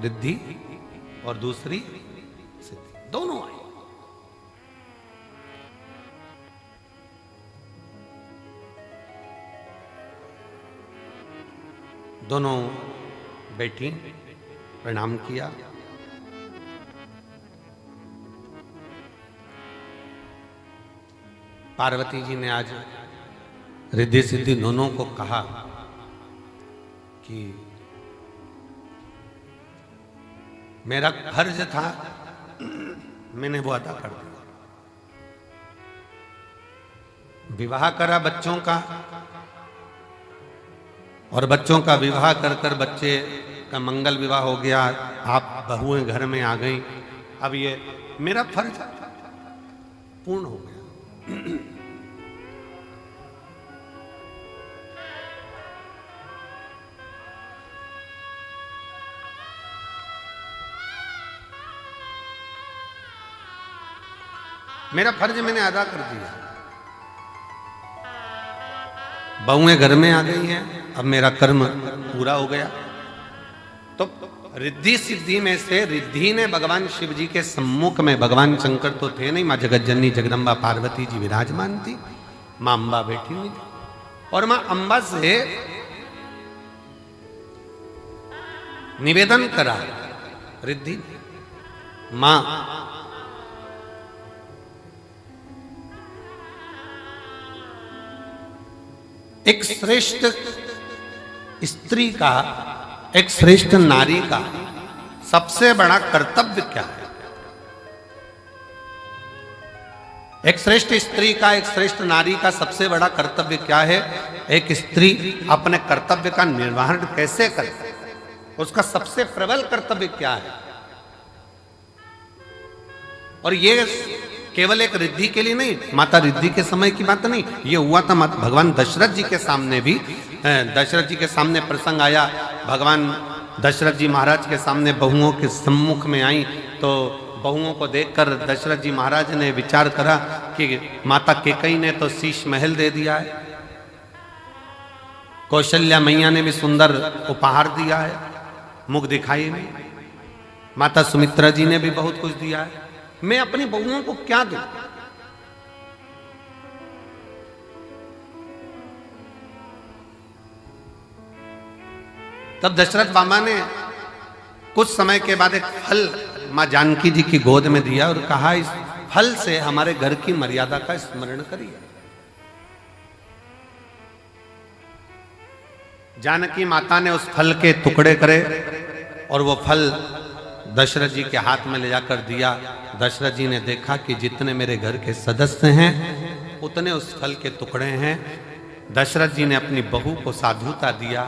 रिद्धि और दूसरी सिद्धि, दोनों आई। दोनों बैठी, प्रणाम किया। पार्वती जी ने आज रिद्धि सिद्धि दोनों को कहा कि मेरा फर्ज था, मैंने वो अदा कर दिया। विवाह करा बच्चों का, और बच्चों का विवाह कर कर बच्चे का मंगल विवाह हो गया। आप बहुएं घर में आ गई। अब ये मेरा फर्ज पूर्ण हो गया। मेरा फर्ज मैंने अदा कर दिया। बहुएं घर में आ गई हैं, अब मेरा कर्म पूरा हो गया। तो रिद्धि सिद्धि में से रिद्धि ने भगवान शिव जी के सम्मुख में, भगवान शंकर तो थे नहीं, मां जगज्जननी जगदम्बा पार्वती जी विराजमान थी, मां अंबा बैठी हुई थी। और मां अंबा से निवेदन करा रिद्धि, मां एक श्रेष्ठ स्त्री का, एक श्रेष्ठ नारी का सबसे बड़ा कर्तव्य क्या है? एक श्रेष्ठ स्त्री का, एक श्रेष्ठ नारी का सबसे बड़ा कर्तव्य क्या है? एक स्त्री अपने कर्तव्य का निर्वहन कैसे करे? उसका सबसे प्रबल कर्तव्य क्या है। और ये केवल एक रिद्धि के लिए नहीं, माता रिद्धि के समय की बात नहीं, ये हुआ था भगवान दशरथ जी के सामने भी। दशरथ जी के सामने प्रसंग आया, भगवान दशरथ जी महाराज के सामने बहुओं के सम्मुख में आई, तो बहुओं को देखकर दशरथ जी महाराज ने विचार करा कि माता केकई ने तो शीश महल दे दिया है, कौशल्या मैया ने भी सुंदर उपहार दिया है मुख दिखाई में, माता सुमित्रा जी ने भी बहुत कुछ दिया है, मैं अपनी बहुओं को क्या दूं। तब दशरथ बाबा ने कुछ समय के बाद एक फल मां जानकी जी की गोद में दिया और कहा, इस फल से हमारे घर की मर्यादा का स्मरण करिए। जानकी माता ने उस फल के टुकड़े करे और वो फल दशरथ जी के हाथ में ले जाकर दिया। दशरथ जी ने देखा कि जितने मेरे घर के सदस्य हैं उतने उस फल के टुकड़े हैं। दशरथ जी ने अपनी बहू को साधुता दिया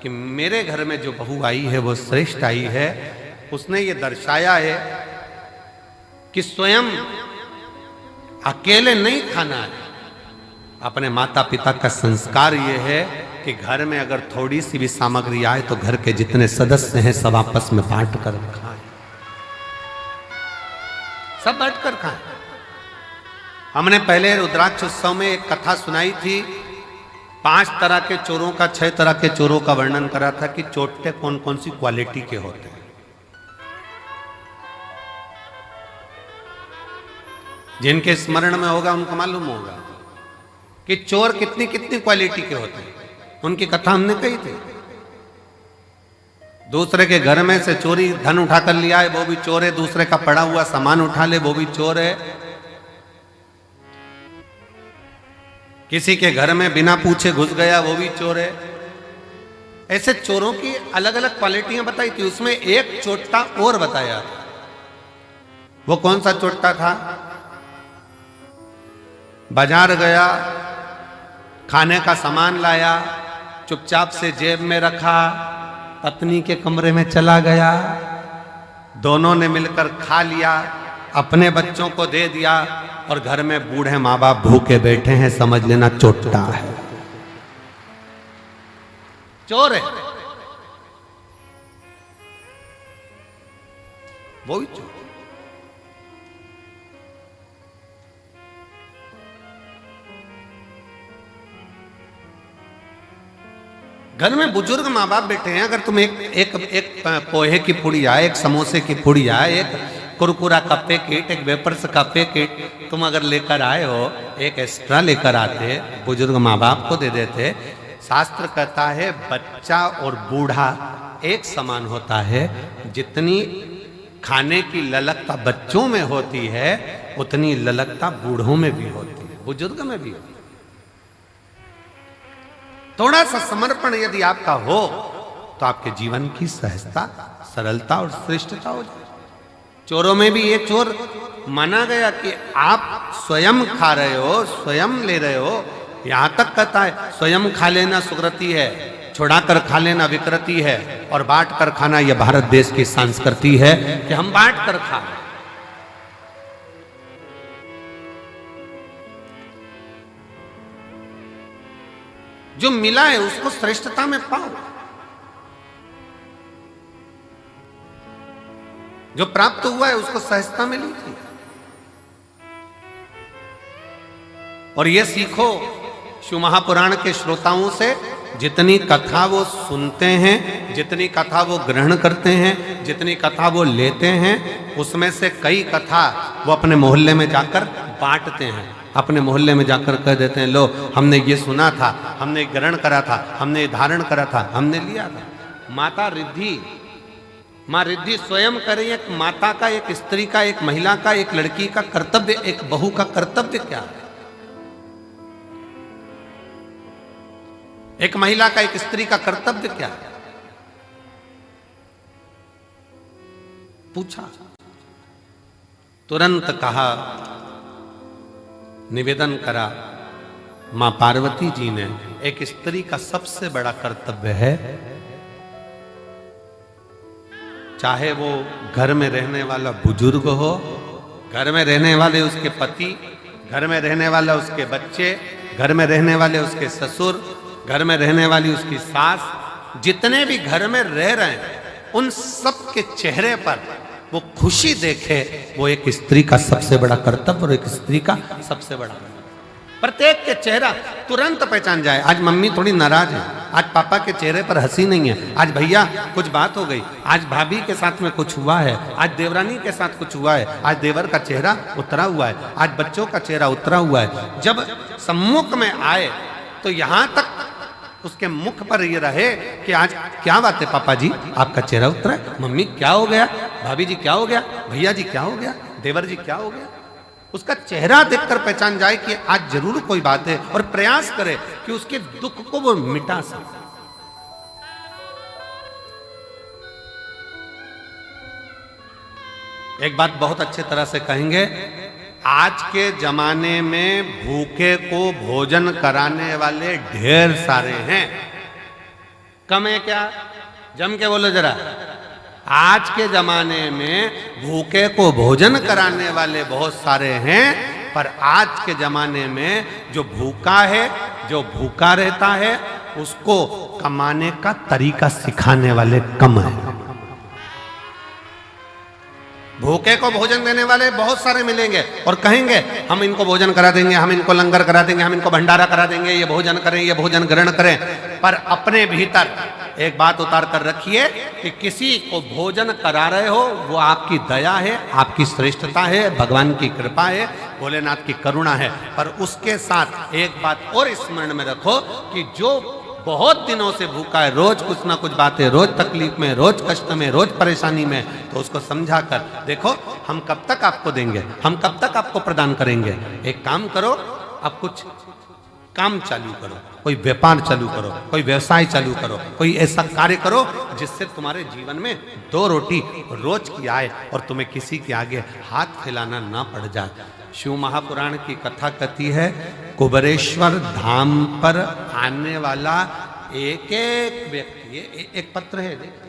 कि मेरे घर में जो बहू आई है वो श्रेष्ठ आई है। उसने ये दर्शाया है कि स्वयं अकेले नहीं खाना है, अपने माता पिता का संस्कार ये है कि घर में अगर थोड़ी सी भी सामग्री आए तो घर के जितने सदस्य हैं सब आपस में बांट कर खाएं, सब बांट कर खाएं। हमने पहले रुद्राक्ष उत्सव में एक कथा सुनाई थी, 5 तरह के चोरों का, 6 तरह के चोरों का वर्णन करा था कि चोटे कौन कौन सी क्वालिटी के होते हैं। जिनके स्मरण में होगा उनको मालूम होगा कि चोर कितनी कितनी क्वालिटी के होते हैं, उनकी कथा हमने कही थी। दूसरे के घर में से चोरी धन उठा कर लिया है वो भी चोर है, दूसरे का पड़ा हुआ सामान उठा ले वो भी चोर है, किसी के घर में बिना पूछे घुस गया वो भी चोर है। ऐसे चोरों की अलग अलग क्वालिटियां बताई थी। उसमें एक चोट्टा और बताया था। वो कौन सा चोट्टा था? बाजार गया, खाने का सामान लाया, चुपचाप से जेब में रखा, पत्नी के कमरे में चला गया, दोनों ने मिलकर खा लिया, अपने बच्चों को दे दिया और घर में बूढ़े माँ बाप भूखे बैठे हैं, समझ लेना चोट्टा है, चोर है, वो भी चोर। घर में बुजुर्ग माँ बाप बैठे हैं, अगर तुम एक पोहे की पुड़िया, एक समोसे की पुड़िया, एक कुरकुरा का पैकेट, एक वेपर्स का पैकेट तुम अगर लेकर आए हो, एक एक्स्ट्रा लेकर आते, बुजुर्ग माँ बाप को दे देते। शास्त्र कहता है बच्चा और बूढ़ा एक समान होता है। जितनी खाने की ललकता बच्चों में होती है उतनी ललकता बूढ़ों में भी होती है, बुजुर्ग में भी होती है। थोड़ा सा समर्पण यदि आपका हो तो आपके जीवन की सहजता, सरलता और श्रेष्ठता हो जाए। चोरों में भी ये चोर माना गया कि आप स्वयं खा रहे हो, स्वयं ले रहे हो। यहां तक कहता है स्वयं खा लेना सुकृति है, छुड़ा कर खा लेना विकृति है, और बांट कर खाना यह भारत देश की संस्कृति है कि हम बांट कर खा। जो मिला है उसको श्रेष्ठता में पाओ, जो प्राप्त हुआ है उसको सहजता में लीजिए। और ये सीखो शिव महापुराण के श्रोताओं से, जितनी कथा वो सुनते हैं, जितनी कथा वो ग्रहण करते हैं, जितनी कथा वो लेते हैं, उसमें से कई कथा वो अपने मोहल्ले में जाकर बांटते हैं। अपने मोहल्ले में जाकर कह देते हैं, लो हमने ये सुना था, हमने ग्रहण करा था, हमने धारण करा था, हमने लिया था। माता रिद्धि, माँ रिद्धि स्वयं करे। एक माता का, एक स्त्री का, एक महिला का, एक लड़की का कर्तव्य, एक बहू का कर्तव्य क्या है? एक महिला का, एक स्त्री का कर्तव्य क्या है? पूछा, तुरंत कहा, निवेदन करा मां पार्वती जी ने, एक स्त्री का सबसे बड़ा कर्तव्य है चाहे वो घर में रहने वाला बुजुर्ग हो, घर में रहने वाले उसके पति, घर में रहने वाला उसके बच्चे, घर में रहने वाले उसके ससुर, घर में रहने वाली उसकी सास, जितने भी घर में रह रहे हैं उन सब के चेहरे पर वो खुशी देखे, वो एक स्त्री का सबसे बड़ा कर्तव्य और एक स्त्री का सबसे बड़ा प्रत्येक के चेहरा तुरंत पहचान जाए। आज मम्मी थोड़ी नाराज है, आज पापा के चेहरे पर हंसी नहीं है, आज भैया कुछ बात हो गई, आज भाभी के साथ में कुछ हुआ है, आज देवरानी के साथ कुछ हुआ है, आज देवर का चेहरा उतरा हुआ है, आज बच्चों का चेहरा उतरा हुआ है। जब सम्मुख में आए तो यहां तक उसके मुख पर ये रहे कि आज क्या बात है पापा जी, आपका चेहरा उतरा है, मम्मी क्या हो गया, भाभी जी क्या हो गया, भैया जी क्या हो गया, देवर जी क्या हो गया। उसका चेहरा देखकर पहचान जाए कि आज जरूर कोई बात है और प्रयास करे कि उसके दुख को वो मिटा सके। एक बात बहुत अच्छे तरह से कहेंगे, आज के जमाने में भूखे को भोजन कराने वाले ढेर सारे हैं, कम है क्या? जम के बोलो जरा। आज के जमाने में भूखे को भोजन कराने वाले बहुत सारे हैं, पर आज के जमाने में जो भूखा है, जो भूखा रहता है, उसको कमाने का तरीका सिखाने वाले कम हैं। भूखे को भोजन देने वाले बहुत सारे मिलेंगे और कहेंगे हम इनको भोजन करा देंगे, हम इनको लंगर करा देंगे, हम इनको भंडारा करा देंगे, ये भोजन करें, ये भोजन ग्रहण करें। पर अपने भीतर एक बात उतार कर रखिए कि किसी को भोजन करा रहे हो वो आपकी दया है, आपकी श्रेष्ठता है, भगवान की कृपा है, भोलेनाथ की करुणा है। पर उसके साथ एक बात और स्मरण में रखो कि जो बहुत दिनों से भूखा है, रोज कुछ ना कुछ बातें, रोज तकलीफ में, रोज कष्ट में, रोज परेशानी में, तो उसको समझा कर देखो हम कब तक आपको देंगे, हम कब तक आपको प्रदान करेंगे। एक काम करो, अब कुछ काम चालू करो, कोई व्यापार चालू करो, कोई व्यवसाय चालू करो, कोई ऐसा कार्य करो जिससे तुम्हारे जीवन में 2 रोटी रोज की आए और तुम्हें किसी के आगे हाथ फैलाना ना पड़ जाए। शिव महापुराण की कथा कहती है, कुबेरेश्वर धाम पर आने वाला एक एक व्यक्ति, ये एक पत्र है,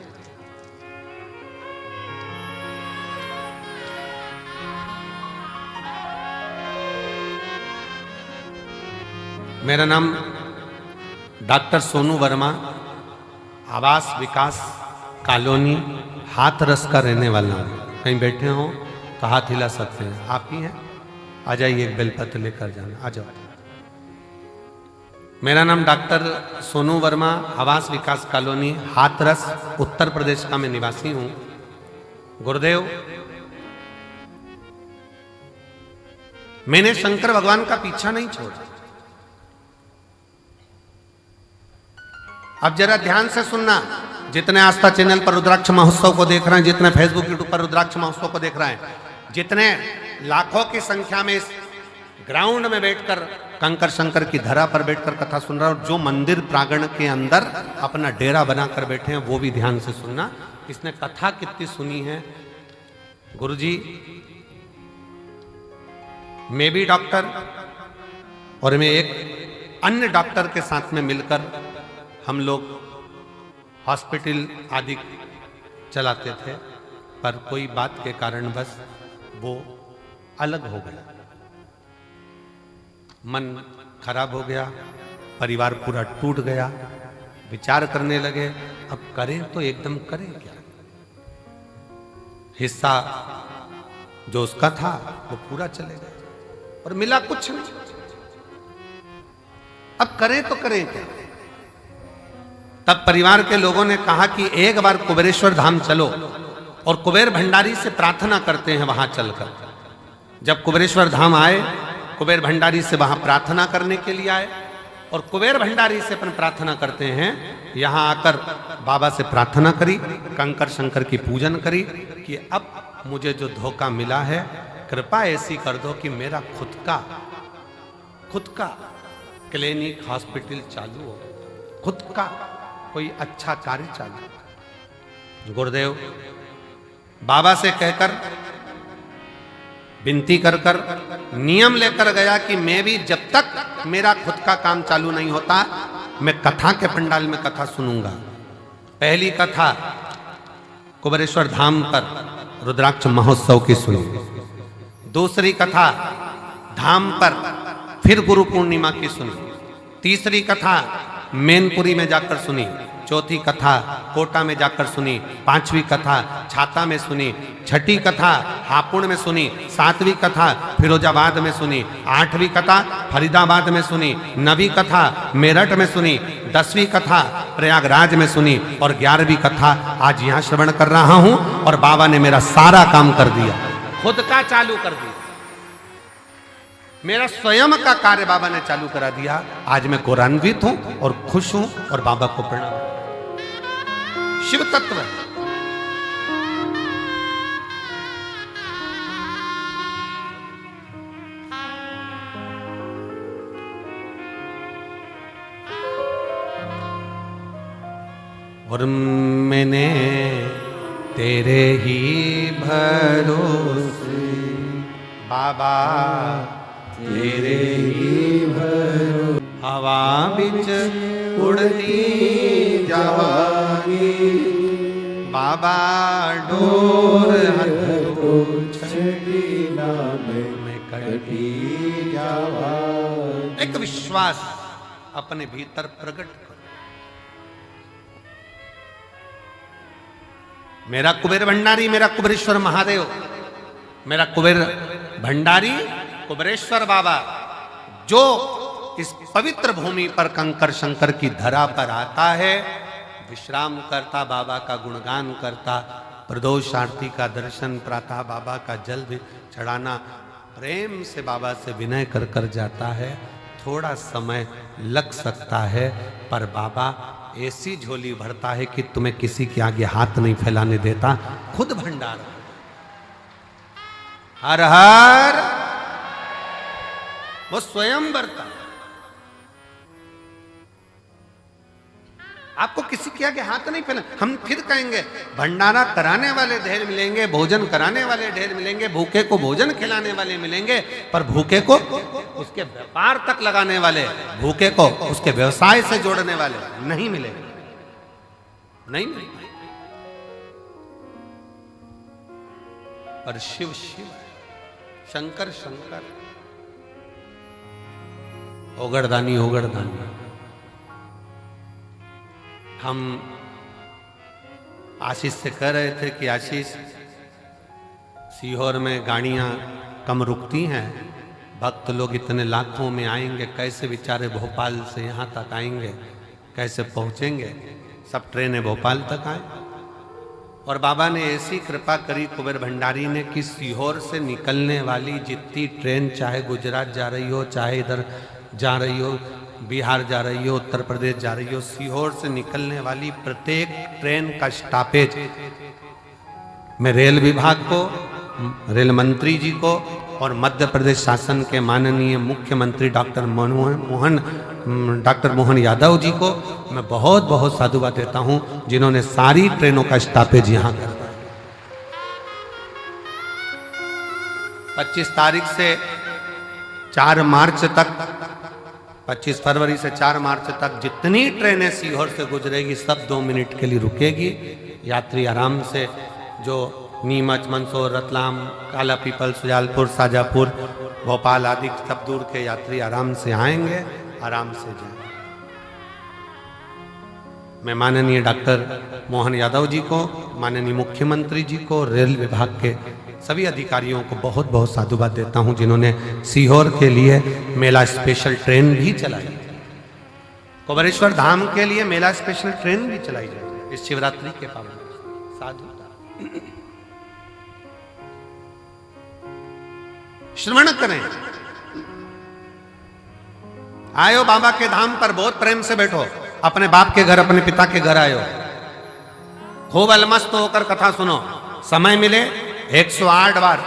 मेरा नाम डॉक्टर सोनू वर्मा, आवास विकास कॉलोनी हाथरस का रहने वाला हूँ। कहीं बैठे हो तो हाथ हिला सकते हैं, आप ही हैं, आ जाइए, एक बेलपत्र लेकर जाना, आ जाओ। मेरा नाम डॉक्टर सोनू वर्मा, आवास विकास कॉलोनी हाथरस उत्तर प्रदेश का मैं निवासी हूँ। गुरुदेव, मैंने शंकर भगवान का पीछा नहीं छोड़ा। अब जरा ध्यान से सुनना, जितने आस्था चैनल पर रुद्राक्ष महोत्सव को देख रहे हैं, जितने फेसबुक यूट्यूब पर रुद्राक्ष महोत्सव को देख रहे हैं, जितने लाखों की संख्या में इस ग्राउंड में बैठकर कंकर शंकर की धरा पर बैठकर कथा सुन रहा है, और जो मंदिर प्रांगण के अंदर अपना डेरा बनाकर बैठे हैं, वो भी ध्यान से सुनना। इसने कथा कितनी सुनी है। गुरुजी, मैं भी डॉक्टर और मैं एक अन्य डॉक्टर के साथ में मिलकर हम लोग हॉस्पिटल आदि चलाते थे, पर कोई बात के कारण बस वो अलग हो गया, मन खराब हो गया, परिवार पूरा टूट गया। विचार करने लगे अब करें तो एकदम करें क्या। हिस्सा जो उसका था वो पूरा चले गया और मिला कुछ नहीं। अब करें तो करें क्या। तब परिवार के लोगों ने कहा कि एक बार कुबेरेश्वर धाम चलो और कुबेर भंडारी से प्रार्थना करते हैं वहां चलकर। जब कुबेरेश्वर धाम आए, कुबेर भंडारी से वहां प्रार्थना करने के लिए आए और कुबेर भंडारी से अपन प्रार्थना करते हैं। यहां आकर बाबा से प्रार्थना करी, कंकर शंकर की पूजन करी कि अब मुझे जो धोखा मिला है, कृपा ऐसी कर दो कि मेरा खुद का क्लिनिक हॉस्पिटल चालू हो, खुद का कोई अच्छा कार्य चालू। गुरुदेव बाबा से कहकर विनती कर नियम लेकर गया कि मैं भी जब तक मेरा खुद का काम चालू नहीं होता, मैं कथा के पंडाल में कथा सुनूंगा। पहली कथा कुबेरेश्वर धाम पर रुद्राक्ष महोत्सव की सुनी। दूसरी कथा धाम पर फिर गुरु पूर्णिमा की सुनी। तीसरी कथा मैनपुरी में जाकर सुनी। चौथी कथा कोटा में जाकर सुनी। पांचवी कथा छाता में सुनी। छठी कथा हापुड़ में सुनी। सातवीं कथा फिरोजाबाद में सुनी। आठवीं कथा फरीदाबाद में सुनी। नवीं कथा मेरठ में सुनी। 10वीं कथा प्रयागराज में सुनी और 11वीं कथा आज यहाँ श्रवण कर रहा हूं। और बाबा ने मेरा सारा काम कर दिया, खुद का चालू कर दिया। मेरा स्वयं का कार्य बाबा ने चालू करा दिया। आज मैं गौरवान्वित हूं और खुश हूं और बाबा को प्रणाम। शिव तत्व और मैंने तेरे ही भरोसे बाबा तेरे ही भरोसे हवा बिच उड़ती जावांगी बाबा डोर हथो छड़ी नाम में कटी जावा। एक विश्वास अपने भीतर प्रकट करो। मेरा कुबेर भंडारी, मेरा कुबेरेश्वर महादेव, मेरा कुबेर भंडारी कुबेरेश्वर बाबा जो इस पवित्र भूमि पर कंकर शंकर की धरा पर आता है, विश्राम करता, बाबा का गुणगान करता, प्रदोष आरती का दर्शन, प्रातः बाबा का जल भी चढ़ाना, प्रेम से बाबा से विनय कर कर जाता है। थोड़ा समय लग सकता है पर बाबा ऐसी झोली भरता है कि तुम्हें किसी के आगे हाथ नहीं फैलाने देता। खुद भंडार। हर हर वो स्वयं भरता। आपको किसी के आगे हाथ नहीं फैला। हम फिर कहेंगे भंडारा कराने वाले ढेर मिलेंगे, भोजन कराने वाले ढेर मिलेंगे, भूखे को भोजन खिलाने वाले मिलेंगे, पर भूखे को उसके व्यापार तक लगाने वाले, भूखे को उसके व्यवसाय से जोड़ने वाले नहीं मिलेंगे। नहीं मिलेंगे। पर शिव शिव, शंकर शंकर, ओगड़दानी ओगड़दानी। हम आशीष से कह रहे थे कि आशीष, सीहोर में गाड़ियां कम रुकती हैं, भक्त लोग इतने लाखों में आएंगे, कैसे बेचारे भोपाल से यहाँ तक आएंगे, कैसे पहुँचेंगे। सब ट्रेनें भोपाल तक आए और बाबा ने ऐसी कृपा करी कुबेर भंडारी ने कि सीहोर से निकलने वाली जितनी ट्रेन, चाहे गुजरात जा रही हो, चाहे इधर जा रही हो, बिहार जा रही हो, उत्तर प्रदेश जा रही हो, सीहोर से निकलने वाली प्रत्येक ट्रेन का स्टॉपेज मैं रेल विभाग को, रेल मंत्री जी को और मध्य प्रदेश शासन के माननीय मुख्यमंत्री डॉक्टर मोहन यादव जी को मैं बहुत बहुत साधुवाद देता हूं, जिन्होंने सारी ट्रेनों का स्टॉपेज यहां कर दिया। 25 तारीख से 4 मार्च तक, 25 फरवरी से 4 मार्च तक जितनी ट्रेनें सीहोर से गुजरेगी सब 2 मिनट के लिए रुकेगी। यात्री आराम से, जो नीमच, मंदसौर, रतलाम, काला पीपल, सुजालपुर, शाजापुर, भोपाल आदि सब दूर के यात्री आराम से आएंगे, आराम से जाएंगे। मैं माननीय डॉक्टर मोहन यादव जी को, माननीय मुख्यमंत्री जी को, रेल विभाग के सभी अधिकारियों को बहुत बहुत साधुवाद देता हूं, जिन्होंने सीहोर के लिए मेला स्पेशल ट्रेन भी चलाई। कुबेरेश्वर धाम के लिए मेला स्पेशल ट्रेन भी चलाई जाएगी इस शिवरात्रि के पावन। साधु श्रवण करें। आयो बाबा के धाम पर बहुत प्रेम से बैठो। अपने बाप के घर, अपने पिता के घर आयो, खूब अलमस्त होकर कथा सुनो। समय मिले 108 बार,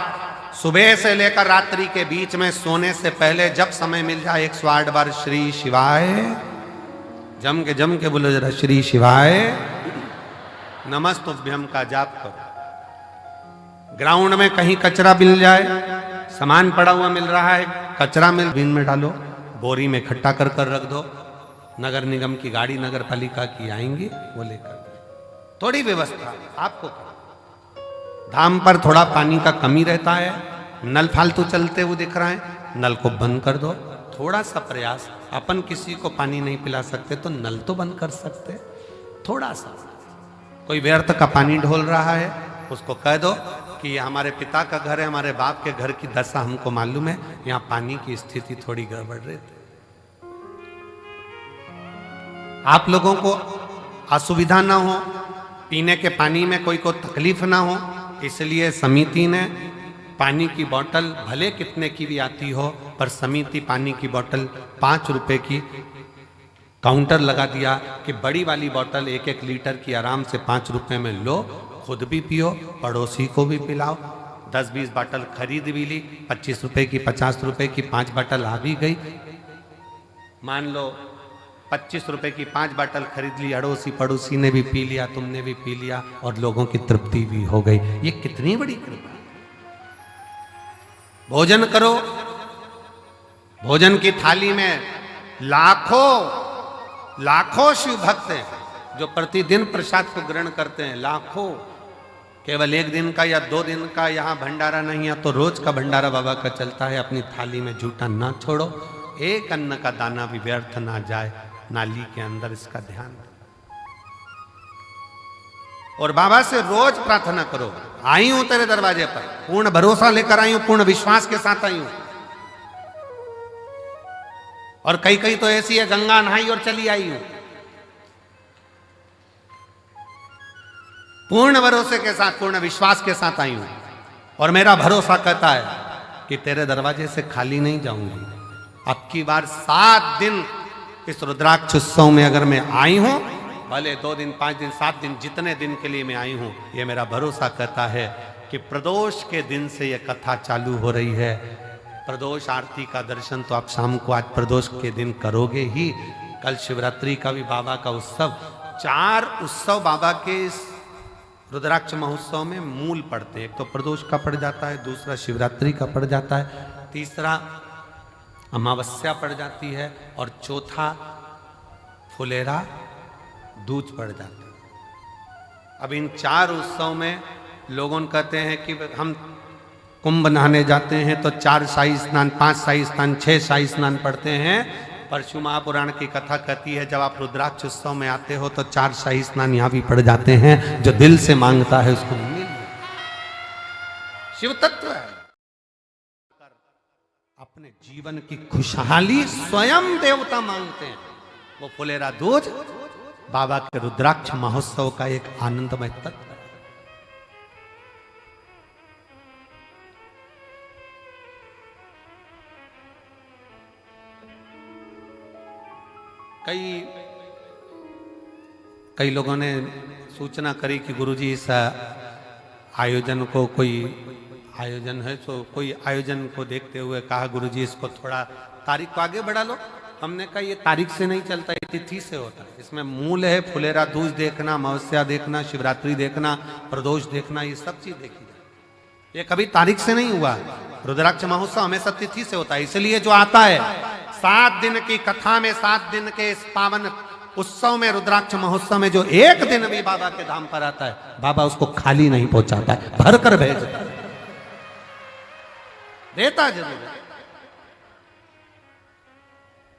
सुबह से लेकर रात्रि के बीच में सोने से पहले जब समय मिल जाए 108 बार श्री शिवाय, जम के बोलो जरा, श्री शिवाय नमस्तुभ्यम का जाप करो। ग्राउंड में कहीं कचरा मिल जाए, सामान पड़ा हुआ मिल रहा है, कचरा मिल बिन में डालो, बोरी में इकट्ठा कर कर रख दो। नगर निगम की गाड़ी, नगर पालिका की आएंगी, वो लेकर। थोड़ी व्यवस्था आपको करो। धाम पर थोड़ा पानी का कमी रहता है, नल फालतू चलते हुए दिख रहा है, नल को बंद कर दो। थोड़ा सा प्रयास, अपन किसी को पानी नहीं पिला सकते तो नल तो बंद कर सकते, थोड़ा सा। कोई व्यर्थ का पानी ढोल रहा है, उसको कह दो कि ये हमारे पिता का घर है, हमारे बाप के घर की दशा हमको मालूम है, यहाँ पानी की स्थिति थोड़ी गड़बड़ रहती। आप लोगों को असुविधा ना हो, पीने के पानी में कोई को तकलीफ ना हो, इसलिए समिति ने पानी की बोतल भले कितने की भी आती हो, पर समिति पानी की बोतल 5 रुपए की काउंटर लगा दिया कि बड़ी वाली बोतल 1-1 लीटर की आराम से 5 रुपए में लो, खुद भी पियो, पड़ोसी को भी पिलाओ। 10-20 बोतल खरीद भी ली, 25 रुपए की, 50 रुपए की 5 बोतल आ भी गई। मान लो 25 रुपए की 5 बोतल खरीद ली, अड़ोसी पड़ोसी ने भी पी लिया, तुमने भी पी लिया और लोगों की तृप्ति भी हो गई। ये कितनी बड़ी कृपा। भोजन करो, भोजन की थाली में लाखों शिव भक्त हैं जो प्रतिदिन प्रसाद को ग्रहण करते हैं, लाखों। केवल 1 दिन का या 2 दिन का यहाँ भंडारा नहीं है तो रोज का भंडारा बाबा का चलता है। अपनी थाली में झूठा ना छोड़ो, एक अन्न का दाना भी व्यर्थ ना जाए नाली के अंदर, इसका ध्यान। और बाबा से रोज प्रार्थना करो, आई हूं तेरे दरवाजे पर, पूर्ण भरोसा लेकर आई हूं, पूर्ण विश्वास के साथ आई हूं। और कई तो ऐसी है गंगा नहाई और चली आई हूं। पूर्ण भरोसे के साथ, पूर्ण विश्वास के साथ आई हूं और मेरा भरोसा कहता है कि तेरे दरवाजे से खाली नहीं जाऊंगी। अब की बार 7 दिन इस रुद्राक्ष उत्सव में अगर मैं आई हूं, भले 2 दिन, 5 दिन, 7 दिन, जितने दिन के लिए मैं आई हूं, ये मेरा भरोसा कहता है कि प्रदोष के दिन से ये कथा चालू हो रही है। प्रदोष आरती का दर्शन तो आप शाम को आज प्रदोष के दिन करोगे ही। कल शिवरात्रि का भी बाबा का उत्सव, 4 उत्सव बाबा के इस रुद्राक्ष महोत्सव में मूल पड़ते हैं। एक तो प्रदोष का पड़ जाता है, दूसरा शिवरात्रि का पड़ जाता है, तीसरा अमावस्या पड़ जाती है और चौथा फुलेरा दूज पड़ जाता है। अब इन 4 उत्सव में लोगों कहते हैं कि हम कुंभ नहाने जाते हैं तो 4 शाही स्नान, 5 शाही स्नान, 6 शाही स्नान पढ़ते हैं। परशु महापुराण की कथा कहती है जब आप रुद्राक्ष उत्सव में आते हो तो 4 शाही स्नान यहाँ भी पड़ जाते हैं। जो दिल से मांगता है उसको मिल, शिव तत्व है। अपने जीवन की खुशहाली स्वयं देवता मांगते हैं। वो फुलेरा दूज बाबा के रुद्राक्ष महोत्सव का एक आनंदमय तत्व है। कई लोगों ने सूचना करी कि गुरुजी इस आयोजन को, कोई आयोजन है तो कोई आयोजन को देखते हुए कहा गुरुजी इसको थोड़ा तारीख को आगे बढ़ा लो। हमने कहा ये तारीख से नहीं चलता, ये तिथि से होता है। इसमें मूल है फुलेरा दूज देखना, अमावस्या देखना, शिवरात्रि देखना, प्रदोष देखना, ये सब चीज देखी जाए। ये कभी तारीख से नहीं हुआ। रुद्राक्ष महोत्सव हमेशा तिथि से होता है। इसलिए जो आता है 7 दिन की कथा में, 7 दिन के इस पावन उत्सव में, रुद्राक्ष महोत्सव में जो एक दिन भी बाबा के धाम पर आता है, बाबा उसको खाली नहीं पहुंचाता है, भर कर भेजता है, देता जरूर है।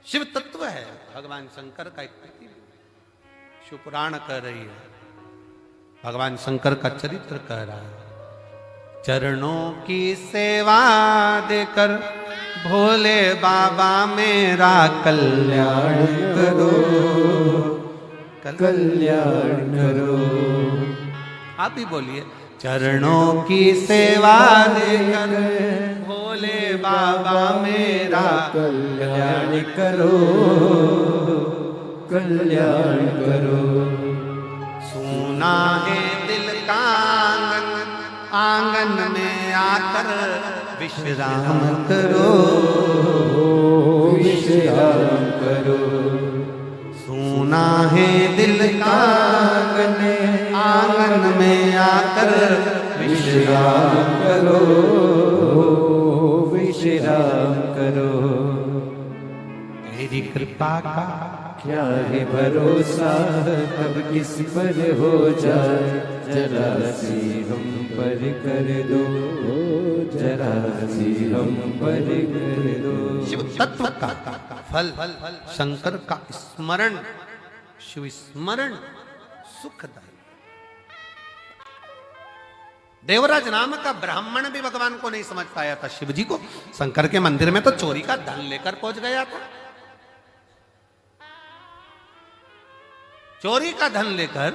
शिव तत्व है। भगवान शंकर का एक शिव पुराण कह रही है, भगवान शंकर का चरित्र कह रहा है। चरणों की सेवा देकर भोले बाबा मेरा कल्याण करो, कल्याण करो। आप भी बोलिए, चरणों की सेवा देकर भोले बाबा मेरा कल्याण करो, कल्याण करो। सुना है दिल का आंगन, आंगन में आकर विश्राम करो, विश्राम करो। सुना है दिल का आंगन, आंगन में आकर विश्राम करो, विश्राम करो। तेरी कृपा का क्या है भरोसा, कब किस पर हो जाए जरा सी हम पर कर दो, जरा सी हम पर कर दो। शिव तत्व का फल शंकर का स्मरण, शिव स्मरण सुखदायी। देवराज नाम का ब्राह्मण भी भगवान को नहीं समझ पाया था। शिव जी को शंकर के मंदिर में तो चोरी का धन लेकर पहुंच गया था, चोरी का धन लेकर।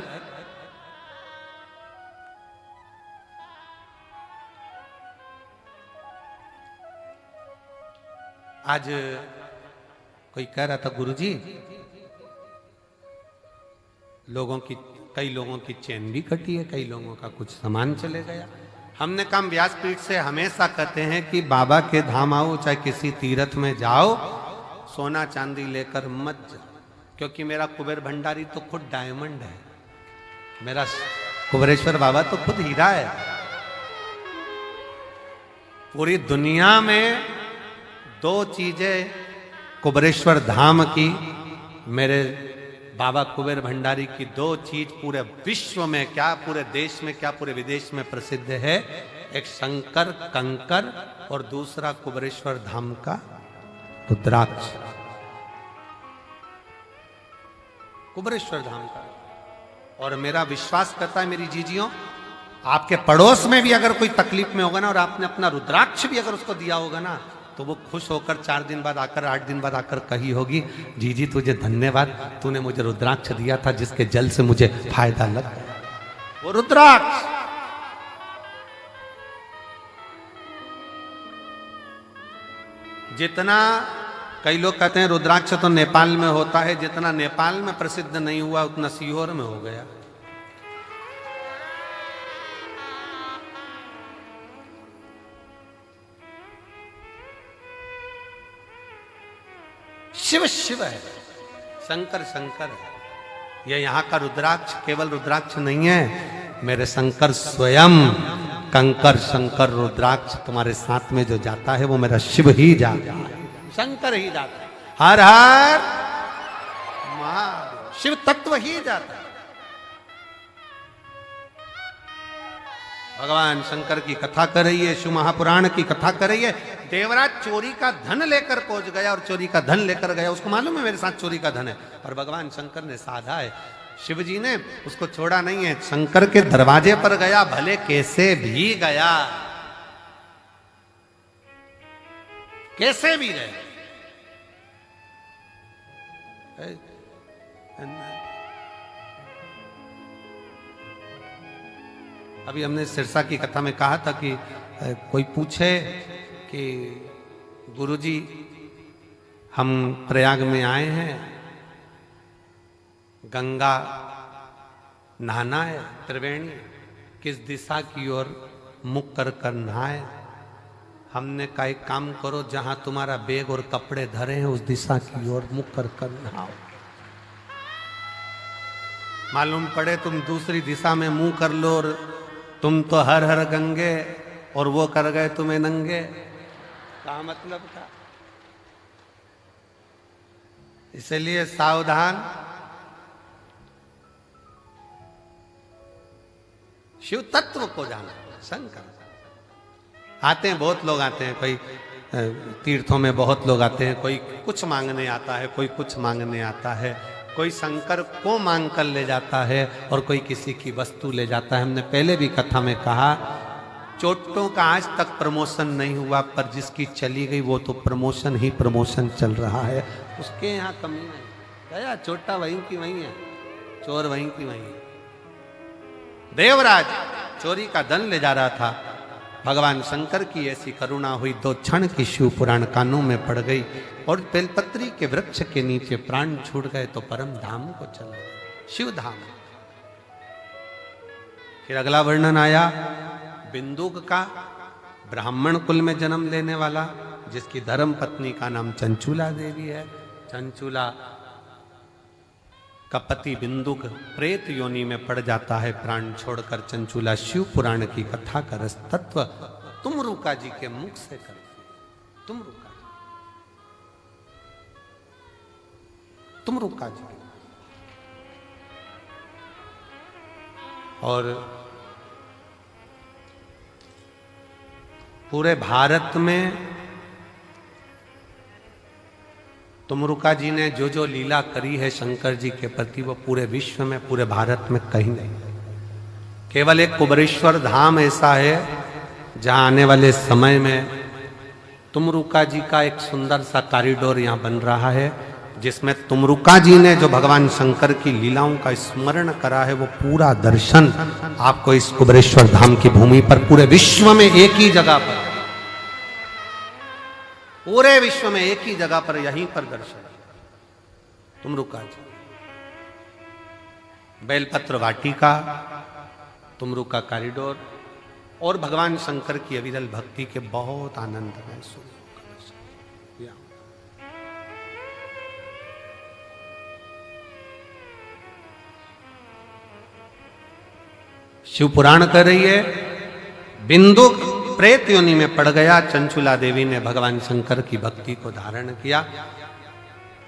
आज कोई कह रहा था, गुरुजी कई लोगों की चैन भी कटी है, कई लोगों का कुछ सामान चले गया। हमने कहा व्यासपीठ से हमेशा कहते हैं कि बाबा के धाम आओ, चाहे किसी तीर्थ में जाओ, सोना चांदी लेकर मत जाओ, क्योंकि मेरा कुबेर भंडारी तो खुद डायमंड है, मेरा कुबेरेश्वर बाबा तो खुद हीरा है। पूरी दुनिया में दो चीजें कुबेरेश्वर धाम की, मेरे बाबा कुबेर भंडारी की दो चीज पूरे विश्व में, क्या पूरे देश में, क्या पूरे विदेश में प्रसिद्ध है। एक शंकर कंकर और दूसरा कुबेरेश्वर धाम का रुद्राक्ष। कुबेरेश्वर धाम का। और मेरा विश्वास करता है मेरी जीजियों, आपके पड़ोस में भी अगर कोई तकलीफ में होगा ना, और आपने अपना रुद्राक्ष भी अगर उसको दिया होगा ना, तो वो खुश होकर 4 दिन बाद आकर, 8 दिन बाद आकर कही होगी, जीजी तुझे धन्यवाद, तूने मुझे रुद्राक्ष दिया था जिसके जल से मुझे फायदा लग गया। वो रुद्राक्ष। जितना कई लोग कहते हैं रुद्राक्ष तो नेपाल में होता है, जितना नेपाल में प्रसिद्ध नहीं हुआ उतना सीहोर में हो गया। शिव शिव है, शंकर शंकर है। ये यहाँ का रुद्राक्ष केवल रुद्राक्ष नहीं है, मेरे शंकर स्वयं कंकर शंकर रुद्राक्ष तुम्हारे साथ में जो जाता है वो मेरा शिव ही जाता है, शंकर ही जाता है। हर हर महादेव, शिव तत्व ही जाता है। भगवान शंकर की कथा कर रही है, शिव महापुराण की कथा कर रही है। देवराज चोरी का धन लेकर पहुंच गया, और चोरी का धन लेकर गया, उसको मालूम है मेरे साथ चोरी का धन है, और भगवान शंकर ने साधा है। शिव जी ने उसको छोड़ा नहीं है, शंकर के दरवाजे पर गया, भले कैसे भी गया, कैसे भी गया। अभी हमने सिरसा की कथा में कहा था कि कोई पूछे कि गुरुजी हम प्रयाग में आए हैं, गंगा नहाना है, त्रिवेणी किस दिशा की ओर मुख कर कर नहाए। हमने कहा एक काम करो, जहां तुम्हारा बैग और कपड़े धरे हैं उस दिशा की ओर मुख कर कर नहाओ। मालूम पड़े तुम दूसरी दिशा में मुंह कर लो और तुम तो हर हर गंगे और वो कर गए तुम्हें नंगे, क्या मतलब था। इसलिए सावधान। शिव तत्व को जाना। शंकर आते हैं, बहुत लोग आते हैं, कोई तीर्थों में बहुत लोग आते हैं, कोई कुछ मांगने आता है, कोई कुछ मांगने आता है, कोई शंकर को मांग कर ले जाता है और कोई किसी की वस्तु ले जाता है। हमने पहले भी कथा में कहा, चोटों का आज तक प्रमोशन नहीं हुआ, पर जिसकी चली गई वो तो प्रमोशन ही प्रमोशन चल रहा है, उसके यहाँ कमी नहीं। गया चोटा वहीं की वहीं है, चोर वहीं की वहीं है। देवराज चोरी का धन ले जा रहा था, भगवान शंकर की ऐसी करुणा हुई, 2 क्षण की शिव पुराण कानों में पड़ गई और बेलपत्री के वृक्ष के नीचे प्राण छूट गए तो परम धाम को चल गए, शिव धाम। फिर अगला वर्णन आया बिंदुक का, ब्राह्मण कुल में जन्म लेने वाला, जिसकी धर्म पत्नी का नाम चंचूला देवी है। चंचूला का पति बिंदुक प्रेत योनि में पड़ जाता है प्राण छोड़कर। चंचूला शिव पुराण की कथा का रस तत्व तुमरुका जी के मुख से कर, तुमरुका जी। और पूरे भारत में तुमरुका जी ने जो जो लीला करी है शंकर जी के प्रति, वो पूरे विश्व में, पूरे भारत में कहीं नहीं। केवल एक कुबरेश्वर धाम ऐसा है जहां आने वाले समय में तुमरुका जी का एक सुंदर सा कॉरिडोर यहां बन रहा है, जिसमें तुमरुका जी ने जो भगवान शंकर की लीलाओं का स्मरण करा है, वो पूरा दर्शन आपको इस कुबरेश्वर धाम की भूमि पर पूरे विश्व में एक ही जगह पर, पूरे विश्व में एक ही जगह पर, यहीं पर दर्शन तुमरुका जी। बेलपत्र वाटिका, तुमरुका कॉरिडोर और भगवान शंकर की अविरल भक्ति के बहुत आनंद में शिव पुराण कर रही है, बिंदु प्रेत योनि में पड़ गया, चंचुला देवी ने भगवान शंकर की भक्ति को धारण किया।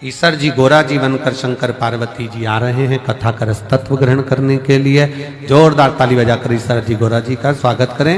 ईसर जी गोरा जी बनकर शंकर पार्वती जी आ रहे हैं कथा का रस तत्व ग्रहण करने के लिए। जोरदार ताली बजाकर ईसर जी गोरा जी का स्वागत करें।